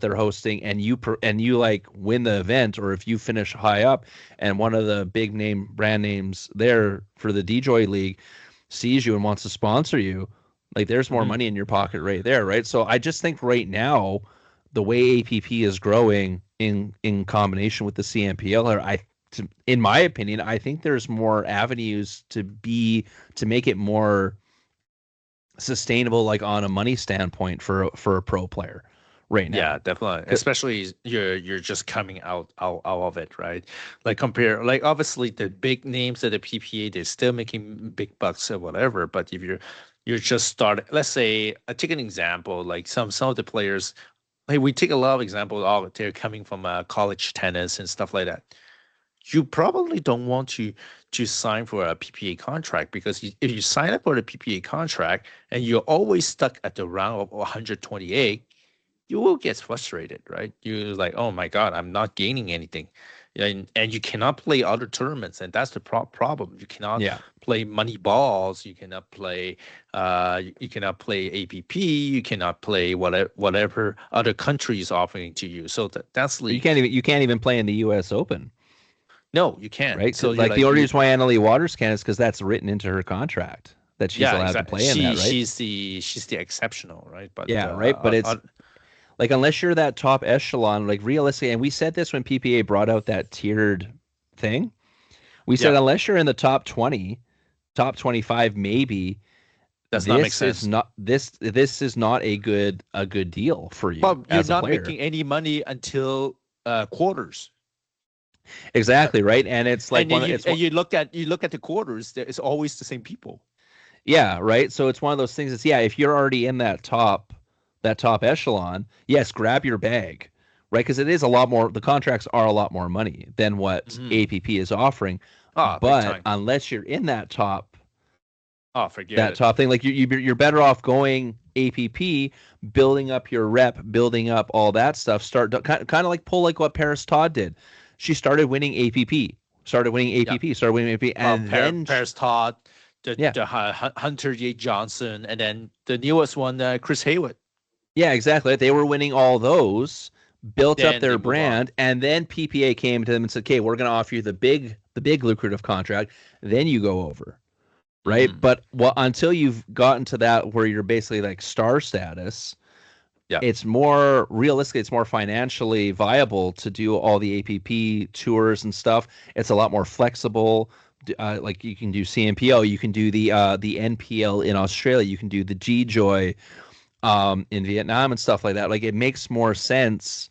they're hosting, and you like win the event, or if you finish high up, and one of the big name brand names there for the DJoy League sees you and wants to sponsor you, like there's more money in your pocket right there, right? So I just think right now the way APP is growing in combination with the CNPL, in my opinion, I think there's more avenues to make it more sustainable, like on a money standpoint for a pro player right now. Yeah, definitely. Especially you're just coming out of it, right? Like obviously the big names at the PPA, they're still making big bucks or whatever. But if you're just starting, let's say, take an example, like some of the players, like we take a lot of examples, they're coming from college tennis and stuff like that. You probably don't want to sign for a PPA contract, because if you sign up for a PPA contract and you're always stuck at the round of 128, you will get frustrated, right? You're like, oh my God, I'm not gaining anything. And you cannot play other tournaments, and that's the problem. You cannot play money balls. You cannot play APP. You cannot play whatever other country is offering to you. So that's you can't even play in the U.S. Open. No, you can't. Right. So like the only reason why Annalie Waters can is because that's written into her contract that she's allowed to play in that, right? She's the exceptional, right? But right. But it's like, unless you're that top echelon, like realistically, and we said this when PPA brought out that tiered thing, we said unless you're in the top 20, top 25, maybe does not make sense. This is not a good deal for you. Well, you're not making any money until quarters. Exactly, right. And it's like, you look at the quarters, it's always the same people. Yeah, right. So it's one of those things. If you're already in that top echelon, yes, grab your bag, right? Because it is a lot more. The contracts are a lot more money than what APP is offering. But unless you're in that top, top thing, like you're better off going APP, building up your rep, building up all that stuff. Start kind of like pull like what Paris Todd did. She started winning APP, and then Paris Todd, the Hunter J. Johnson, and then the newest one, Chris Haywood. Yeah, exactly. They were winning all those, built up their brand, and then PPA came to them and said, "Okay, we're going to offer you the big the big lucrative contract, then you go over, right? But until you've gotten to that where you're basically like star status, it's more realistically, it's more financially viable to do all the APP tours and stuff. It's a lot more flexible. Like you can do CNPL, you can do the NPL in Australia, you can do the G-Joy in Vietnam and stuff like that. Like it makes more sense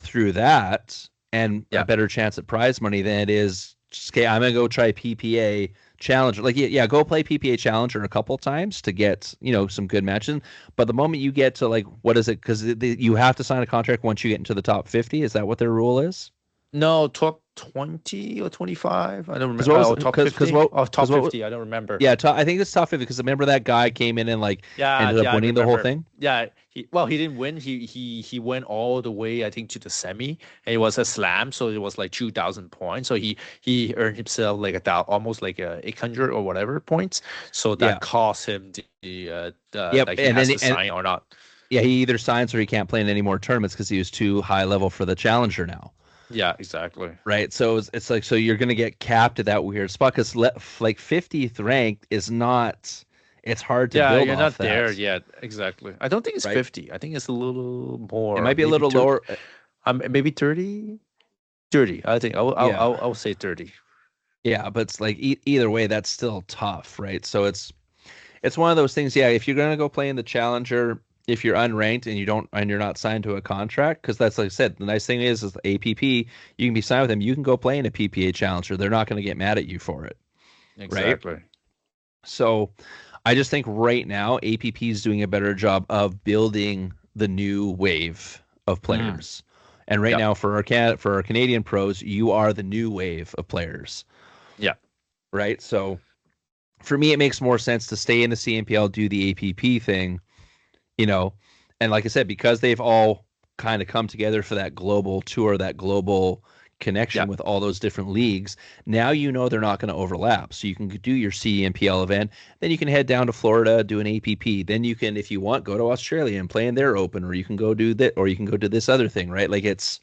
through that and a better chance at prize money than it is just, okay, I'm gonna go try PPA Challenger. Like go play PPA Challenger a couple times to get some good matches. But the moment you get to like what is it? Because you have to sign a contract once you get into the top 50. Is that what their rule is? No, top 20 or 25. I don't remember. Top 50. Top 50. I don't remember. Yeah, I think it's top 50 because remember that guy came in and like ended up winning the whole thing. Yeah, he didn't win. He went all the way, I think, to the semi, and it was a slam, so it was like 2,000 points. So he earned himself like almost like 800 or whatever points. So that cost him the like he has to sign or not. Yeah, he either signs or he can't play in any more tournaments because he was too high level for the Challenger now. Yeah, exactly. Right. So it's like, so you're going to get capped at that weird spot because like 50th ranked is not, it's hard to build you're off not that. there yet. Exactly. I don't think it's 50. I think it's a little more. It might be a little lower. Maybe 30. 30. I think I'll say 30. Yeah, but it's like either way, that's still tough, right? So it's one of those things. Yeah, if you're going to go play in the Challenger, if you're unranked and you're not signed to a contract, because that's like I said, the nice thing is the APP, you can be signed with them. You can go play in a PPA Challenger. They're not going to get mad at you for it. Exactly. Right? So I just think right now APP is doing a better job of building the new wave of players. And right now for our Canadian pros, you are the new wave of players. Yeah. Right. So for me, it makes more sense to stay in the CNPL, do the APP thing. And like I said, because they've all kind of come together for that global tour, that global connection with all those different leagues, now they're not going to overlap. So you can do your CNPL event, then you can head down to Florida, do an APP. Then you can, if you want, go to Australia and play in their open, or you can go do that, or you can go do this other thing, right? Like it's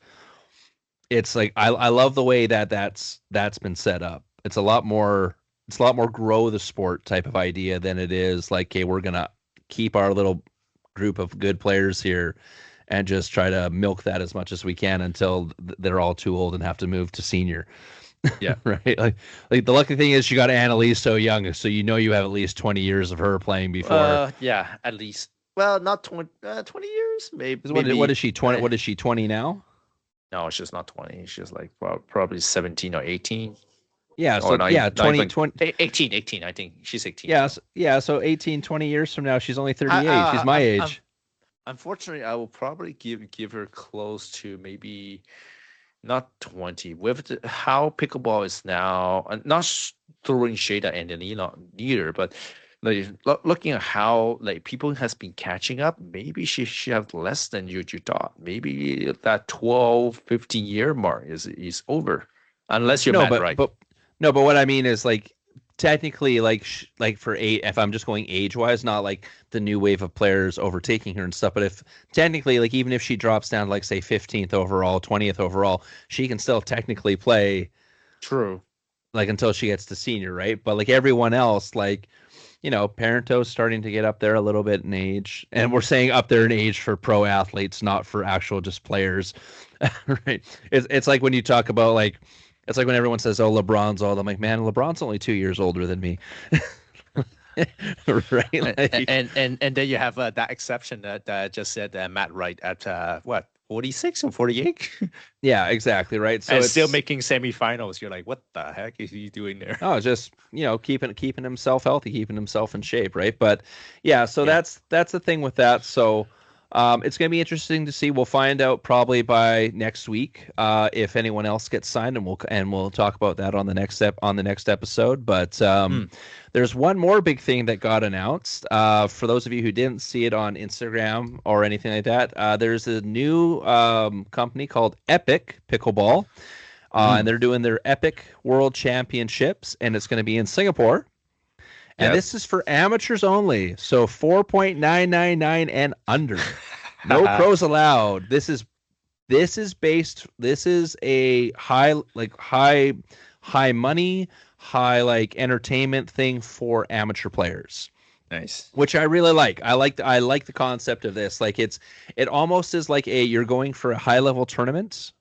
like I love the way that's been set up. It's a lot more grow the sport type of idea than it is like, okay, we're gonna keep our little group of good players here and just try to milk that as much as we can until they're all too old and have to move to senior. Yeah. Right. Like the lucky thing is you got Annalise so young, so you have at least 20 years of her playing before. Yeah, at least. Well, not 20 years, maybe. What is she, 20? What is she, 20 now? No, she's not 20. She's like probably 17 or 18. Yeah, so 20, 18, I think. She's 18. So 18, 20 years from now, she's only 38. She's my age. Unfortunately, I will probably give her close to maybe not 20. With how pickleball is now, not throwing shade at Angelina neither, but like looking at how like people has been catching up, maybe she have less than you thought. Maybe that 12, 15 year mark is over, unless you're right. But what I mean is like technically like for if I'm just going age wise, not like the new wave of players overtaking her and stuff, but if technically like even if she drops down like say 15th overall, 20th overall, she can still technically play. True. Like until she gets to senior, right? But like everyone else, like Parento's starting to get up there a little bit in age, and we're saying up there in age for pro athletes, not for actual just players, right? It's like when you talk about like. It's like when everyone says, "Oh, LeBron's old." I'm like, man, LeBron's only 2 years older than me, right? Like, and then you have that exception that just said Matt Wright at 46 or 48. Yeah, exactly, right. So it's still making semifinals. You're like, what the heck is he doing there? Oh, just keeping himself healthy, keeping himself in shape, right? But yeah, so that's the thing with that. So. It's going to be interesting to see. We'll find out probably by next week if anyone else gets signed, and we'll talk about that on the next episode. But there's one more big thing that got announced. For those of you who didn't see it on Instagram or anything like that, there's a new company called Epic Pickleball, and they're doing their Epic World Championships, and it's going to be in Singapore. And this is for amateurs only, so 4.999 and under. No pros allowed. This is a high high money, high like entertainment thing for amateur players. Nice. Which I really like. I like the concept of this. Like it almost is like you're going for a high level tournament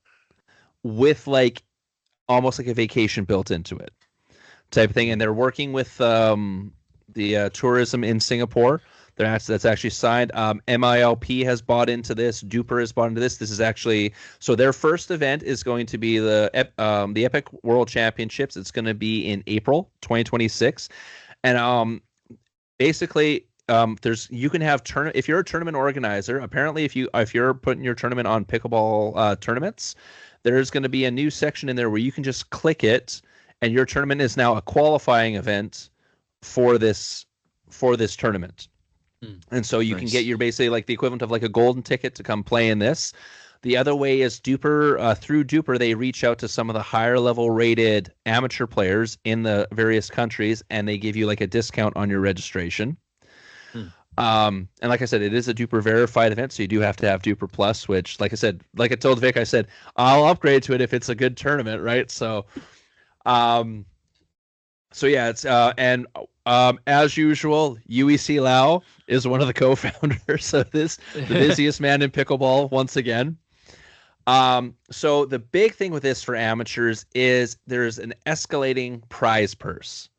with like almost like a vacation built into it type of thing. And they're working with the tourism in Singapore. That's actually signed. MILP has bought into this. Duper has bought into this. This is actually so their first event is going to be the Epic World Championships. It's going to be in April 2026, and basically you can have if you're a tournament organizer. Apparently, if you're putting your tournament on Pickleball tournaments, there's going to be a new section in there where you can just click it, and your tournament is now a qualifying event for this tournament. And so you can get your basically like the equivalent of like a golden ticket to come play in this. The other way is Duper. Through Duper, they reach out to some of the higher level rated amateur players in the various countries, and they give you like a discount on your registration. And like I said, it is a Duper verified event, so you do have to have Duper Plus, which, like I said, like I told Vic, I said I'll upgrade to it if it's a good tournament, right? So, yeah, it's and as usual, UEC Lau is one of the co-founders of this, the busiest man in pickleball once again. So the big thing with this for amateurs is there's an escalating prize purse.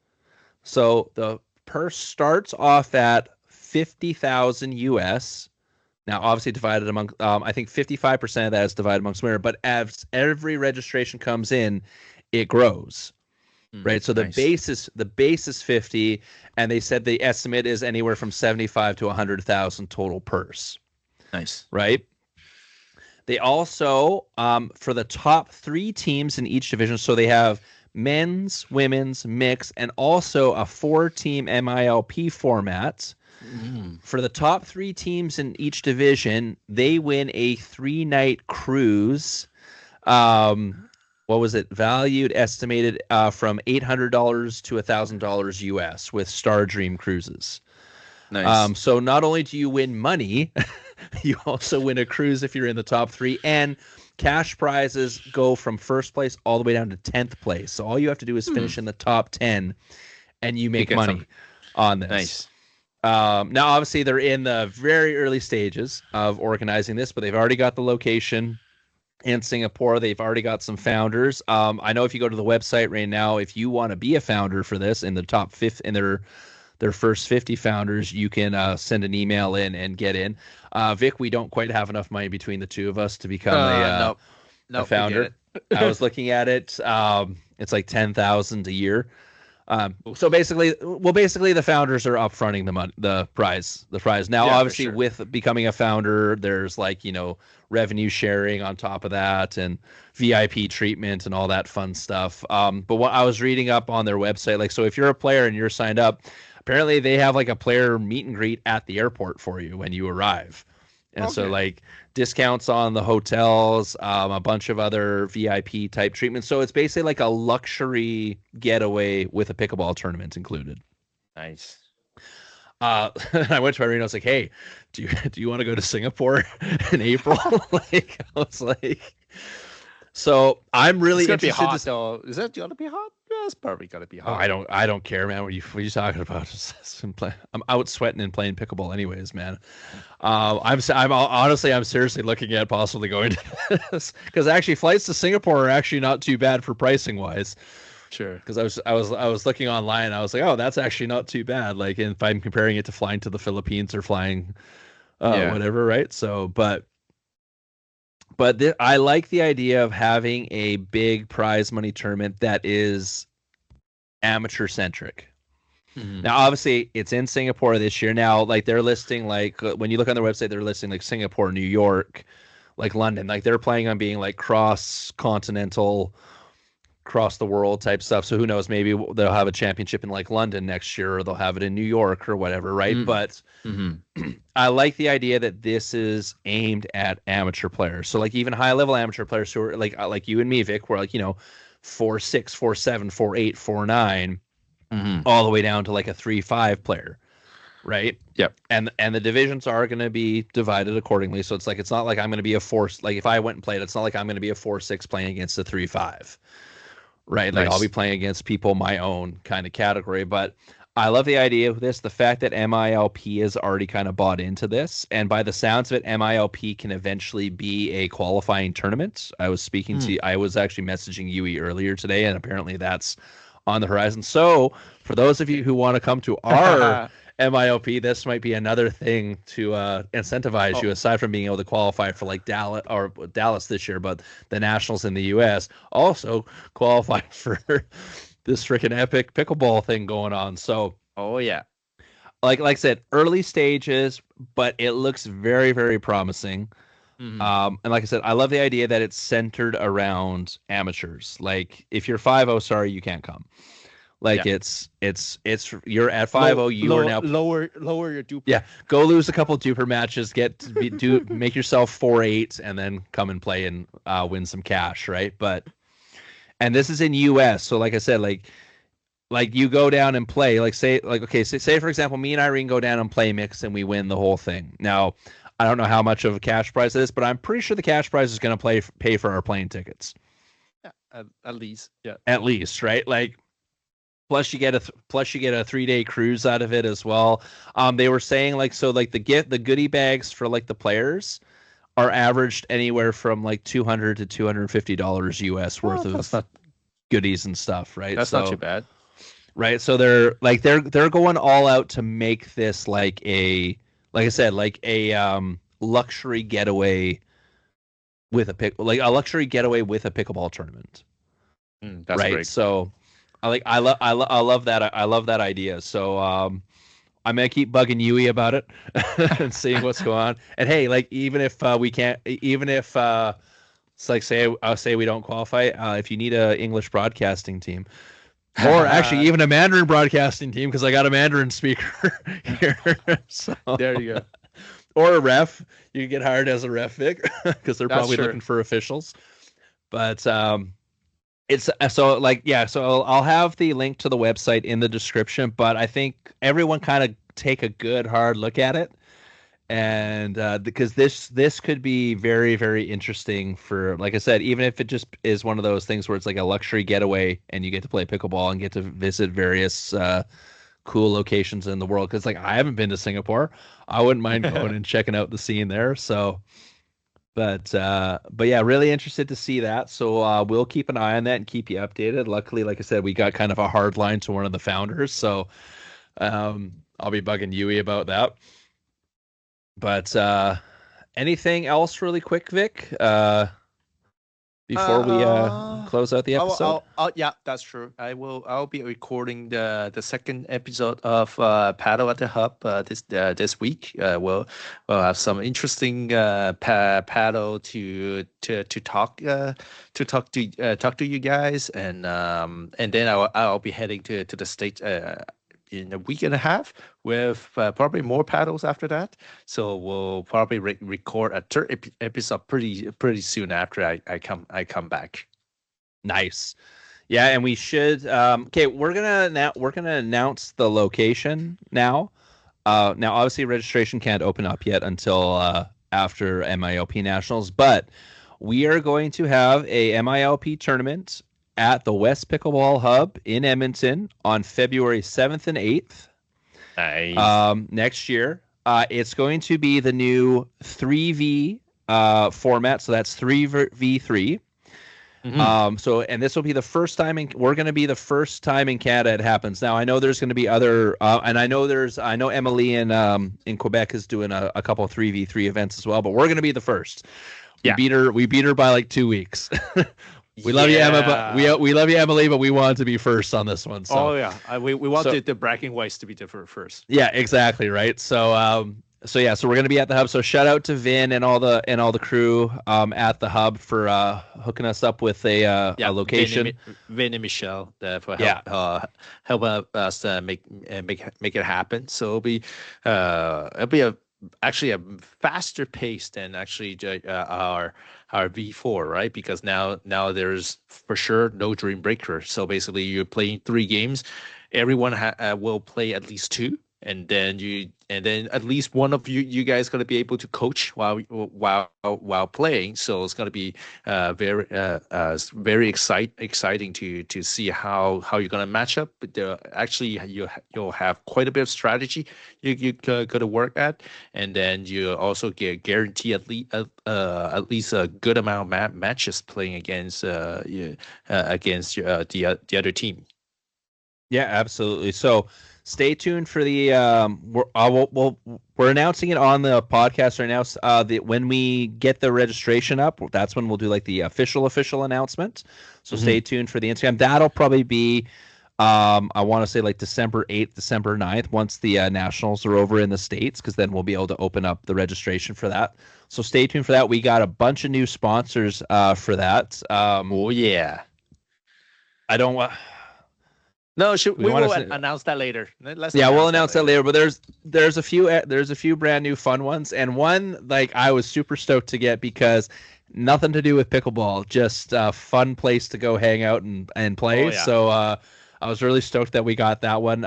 So the purse starts off at 50,000 US. Now, obviously divided among, I think 55% of that is divided amongst winners, but as every registration comes in, it grows. Right. So the base is 50, and they said the estimate is anywhere from 75 to 100,000 total purse. Nice. Right. They also, for the top 3 teams in each division, so they have men's, women's, mixed, and also a 4-team MILP format. For the top 3 teams in each division, they win a 3-night cruise. What was it? Valued, estimated from $800 to $1,000 US with Star Dream Cruises. Nice. So not only do you win money, you also win a cruise if you're in the top 3, and cash prizes go from first place all the way down to 10th place. So all you have to do is finish in the top 10, and you make money on this. Nice. Now, obviously, they're in the very early stages of organizing this, but they've already got the location in Singapore. They've already got some founders. I know if you go to the website right now, if you want to be a founder for this in the top 5 in their first 50 founders, you can send an email in and get in. Vic, we don't quite have enough money between the two of us to become a founder. I was looking at it. It's like 10,000 a year. So basically the founders are upfronting the prize. Now, obviously, with becoming a founder, there's like, revenue sharing on top of that and VIP treatment and all that fun stuff. But what I was reading up on their website, like, so if you're a player and you're signed up, apparently they have like a player meet and greet at the airport for you when you arrive. And so like discounts on the hotels, a bunch of other VIP type treatments. So it's basically like a luxury getaway with a pickleball tournament included. Nice. I went to Irene. I was like, "Hey, do you want to go to Singapore in April?" Like, I was like, so I'm really interested. It's gonna be hot, though. Is that gonna be hot? Yeah, it's probably gonna be hot. Oh, I don't care, man. What are you talking about? I'm out sweating and playing pickleball, anyways, man. I'm seriously looking at possibly going to this because actually flights to Singapore are actually not too bad for pricing wise. Sure. Because I was looking online. I was like, oh, that's actually not too bad. Like if I'm comparing it to flying to the Philippines or flying, whatever, right? So, but I like the idea of having a big prize money tournament that is amateur centric. Now, obviously, it's in Singapore this year. Now, like they're listing, like when you look on their website, they're listing like Singapore, New York, like London. Like they're planning on being like cross-continental, across the world type stuff. So who knows? Maybe they'll have a championship in like London next year, or they'll have it in New York or whatever, right? But I like the idea that this is aimed at amateur players. So like even high level amateur players who are like you and me, Vic, we're like 4.6, 4.7, 4.8, 4.9, all the way down to like a 3.5 player, right? Yep. And the divisions are going to be divided accordingly. So it's not like I'm going to be a 4. Like if I went and played, it's not like I'm going to be a 4.6 playing against a 3.5. right? Like I'll be Nice. playing against people my own kind of category. But I love the idea of this, the fact that MILP is already kind of bought into this. And by the sounds of it, MILP can eventually be a qualifying tournament. I was actually messaging Yui earlier today, and apparently that's on the horizon. So for those of you who want to come to our MILP, this might be another thing to incentivize you, Oh, aside from being able to qualify for like Dallas this year, but the nationals in the U.S. also qualify for this freaking epic pickleball thing going on. So, oh yeah. like I said, early stages, but it looks very, very promising. Hmm. And like I said, I love the idea that it's centered around amateurs. Like if you're 5-0, sorry, you can't come. Like Yeah. it's you're at 5-0, you are now Lower your duper. yeah, go lose a couple duper matches, make yourself 4-8 and then come and play and win some cash, right? But and this is in US, so like I said, like you go down and play, like say like okay, say for example, me and Irene go down and play mix and we win the whole thing. Now, I don't know how much of a cash prize it is, but I'm pretty sure the cash prize is going to pay for our plane tickets. Yeah, at least. Yeah. At least, right? Like plus you get a 3-day cruise out of it as well. They were saying like so like the goodie bags for like the players are averaged anywhere from like $200 to $250 US worth Well, of goodies and stuff, right? that's not too bad. Right, so they're going all out to make this like I said, like a luxury getaway with a luxury getaway with a pickleball tournament. That's Right. great. So I love that. I love that idea. So I'm gonna keep bugging Yui about it and seeing what's going on. And hey, like even if we can't, even if it's like say we don't qualify, if you need a English broadcasting team, or actually even a Mandarin broadcasting team, because I got a Mandarin speaker here. So There you go. or a ref, you can get hired as a ref, Vic, because they're That's probably true. looking for officials. But it's so like yeah, so I'll have the link to the website in the description, but I think everyone kind of take a good hard look at it, and because this could be very, very interesting for, like I said, even if it just is one of those things where it's like a luxury getaway and you get to play pickleball and get to visit various cool locations in the world, because like I haven't been to Singapore. I wouldn't mind going and checking out the scene there. So but yeah, really interested to see that. So we'll keep an eye on that and keep you updated. Luckily, like I said, we got kind of a hard line to one of the founders, so I'll be bugging Yui about that. But anything else really quick, Vic? Before we close out the episode? Yeah, that's true. I'll be recording the second episode of Paddle at the Hub this week. We'll have some interesting paddle to talk talk to you guys, and then I'll be heading to the States in a week and a half with probably more paddles after that. So we'll probably record a third episode pretty soon after I come back. Nice. Yeah, and we should okay, we're gonna announce the location now. Now obviously registration can't open up yet until after MILP Nationals, but we are going to have a MILP tournament at the West Pickleball Hub in Edmonton on February 7th and 8th. Nice. Next year. It's going to be the new 3v format, so that's 3v3. Mm-hmm. So and this will be the first time we're going to be the first time in Canada it happens. Now I know there's going to be other and I know Emily in Quebec is doing a couple of 3v3 events as well, but we're going to be the first. We beat her by like 2 weeks. We love you, Emma, but we love you, Emily, but we wanted to be first on this one. So. Oh yeah, we wanted the bragging rights to be the first. Yeah, exactly right. So so we're gonna be at the hub. So shout out to Vin and all the crew at the hub for hooking us up with a location. Vin and Michelle for help us make it happen. So it'll be actually a faster pace than actually our V4, right? Because now there's for sure no dream breaker. So basically, you're playing 3 games. Everyone will play at least 2. and then at least one of you guys gonna be able to coach while playing. So it's gonna be very exciting to see how you're gonna match up. But actually you'll have quite a bit of strategy you gotta work at, and then you also get guarantee at least a good amount of matches playing against the other team. Yeah, absolutely. So stay tuned for the we're announcing it on the podcast right now. When we get the registration up, that's when we'll do like the official announcement. So stay tuned for the Instagram. That'll probably be I want to say like December 8th, December 9th, once the nationals are over in the States, because then we'll be able to open up the registration for that. So stay tuned for that. We got a bunch of new sponsors for that. Oh yeah. I don't want. No, we will announce that later. We'll announce that later. But there's a few brand new fun ones, and one like I was super stoked to get because nothing to do with pickleball, just a fun place to go hang out and play. Oh, yeah. So I was really stoked that we got that one.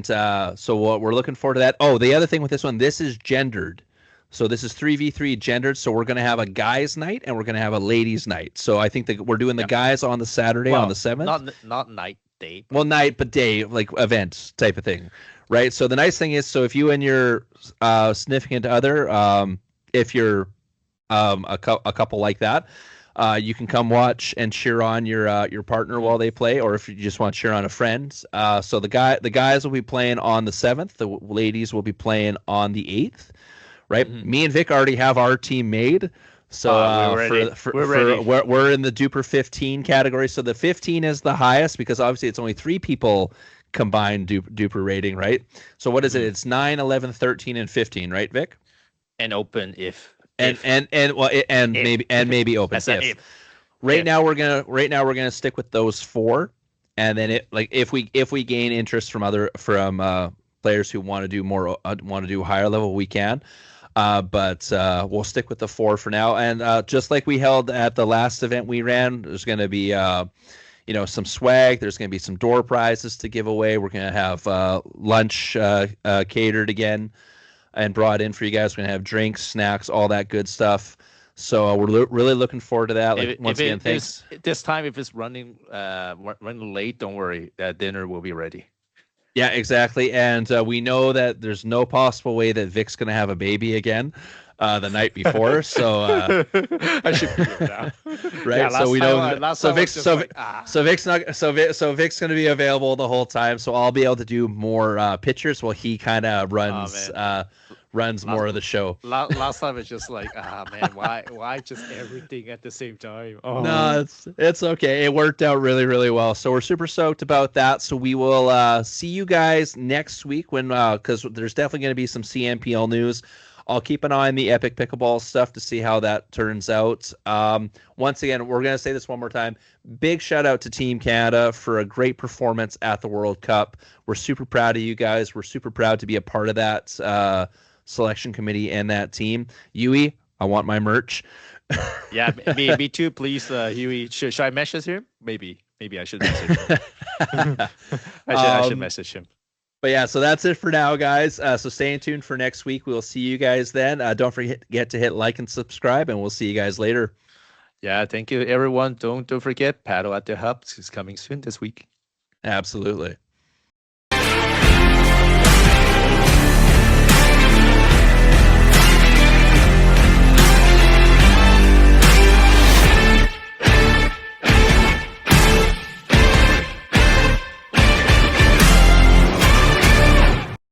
So what we're looking forward to that. Oh, the other thing with this one, this is gendered. So this is 3v3 gendered. So we're going to have a guys' night and we're going to have a ladies' night. So I think that we're doing the guys on the Saturday on the 7th. Not night, day. Well, night, but day, like event type of thing, right? So the nice thing is, so if you and your significant other, if you're a couple like that, you can come watch and cheer on your partner while they play, or if you just want to cheer on a friend. So the guys will be playing on the 7th. The ladies will be playing on the 8th. Right, me and Vic already have our team made, so we're in the Duper 15 category. So the 15 is the highest because obviously it's only 3 people combined Duper rating, right? So what is it? It's 9, 11, 13, and 15, right, Vic? And open maybe open if. Right now we're gonna stick with those 4, and then if we gain interest from players who want to do higher level, we can. But we'll stick with the 4 for now. And just like we held at the last event we ran, there's going to be, some swag. There's going to be some door prizes to give away. We're going to have lunch catered again and brought in for you guys. We're going to have drinks, snacks, all that good stuff. So we're really looking forward to that. Thanks. This time, if it's running late, don't worry. Dinner will be ready. Yeah, exactly. And we know that there's no possible way that Vic's going to have a baby again the night before. So I should figure it out. Right. Yeah, so we know. So Vic's going to be available the whole time. So I'll be able to do more pictures while he kind of runs more of the show. Last time it's just like, man, why just everything at the same time? Oh. No, it's okay. It worked out really, really well. So we're super stoked about that. So we will see you guys next week because there's definitely going to be some CNPL news. I'll keep an eye on the Epic Pickleball stuff to see how that turns out. Once again, we're going to say this one more time. Big shout out to Team Canada for a great performance at the World Cup. We're super proud of you guys. We're super proud to be a part of that selection committee and that team. Huey, I want my merch. Yeah, me too, please, Huey. Should I message him? Maybe I should message him. I should message him. But yeah, so that's it for now, guys. So stay tuned for next week. We'll see you guys then. Don't forget to hit like and subscribe, and we'll see you guys later. Yeah, thank you, everyone. Don't forget, Paddle at the Hub is coming soon this week. Absolutely.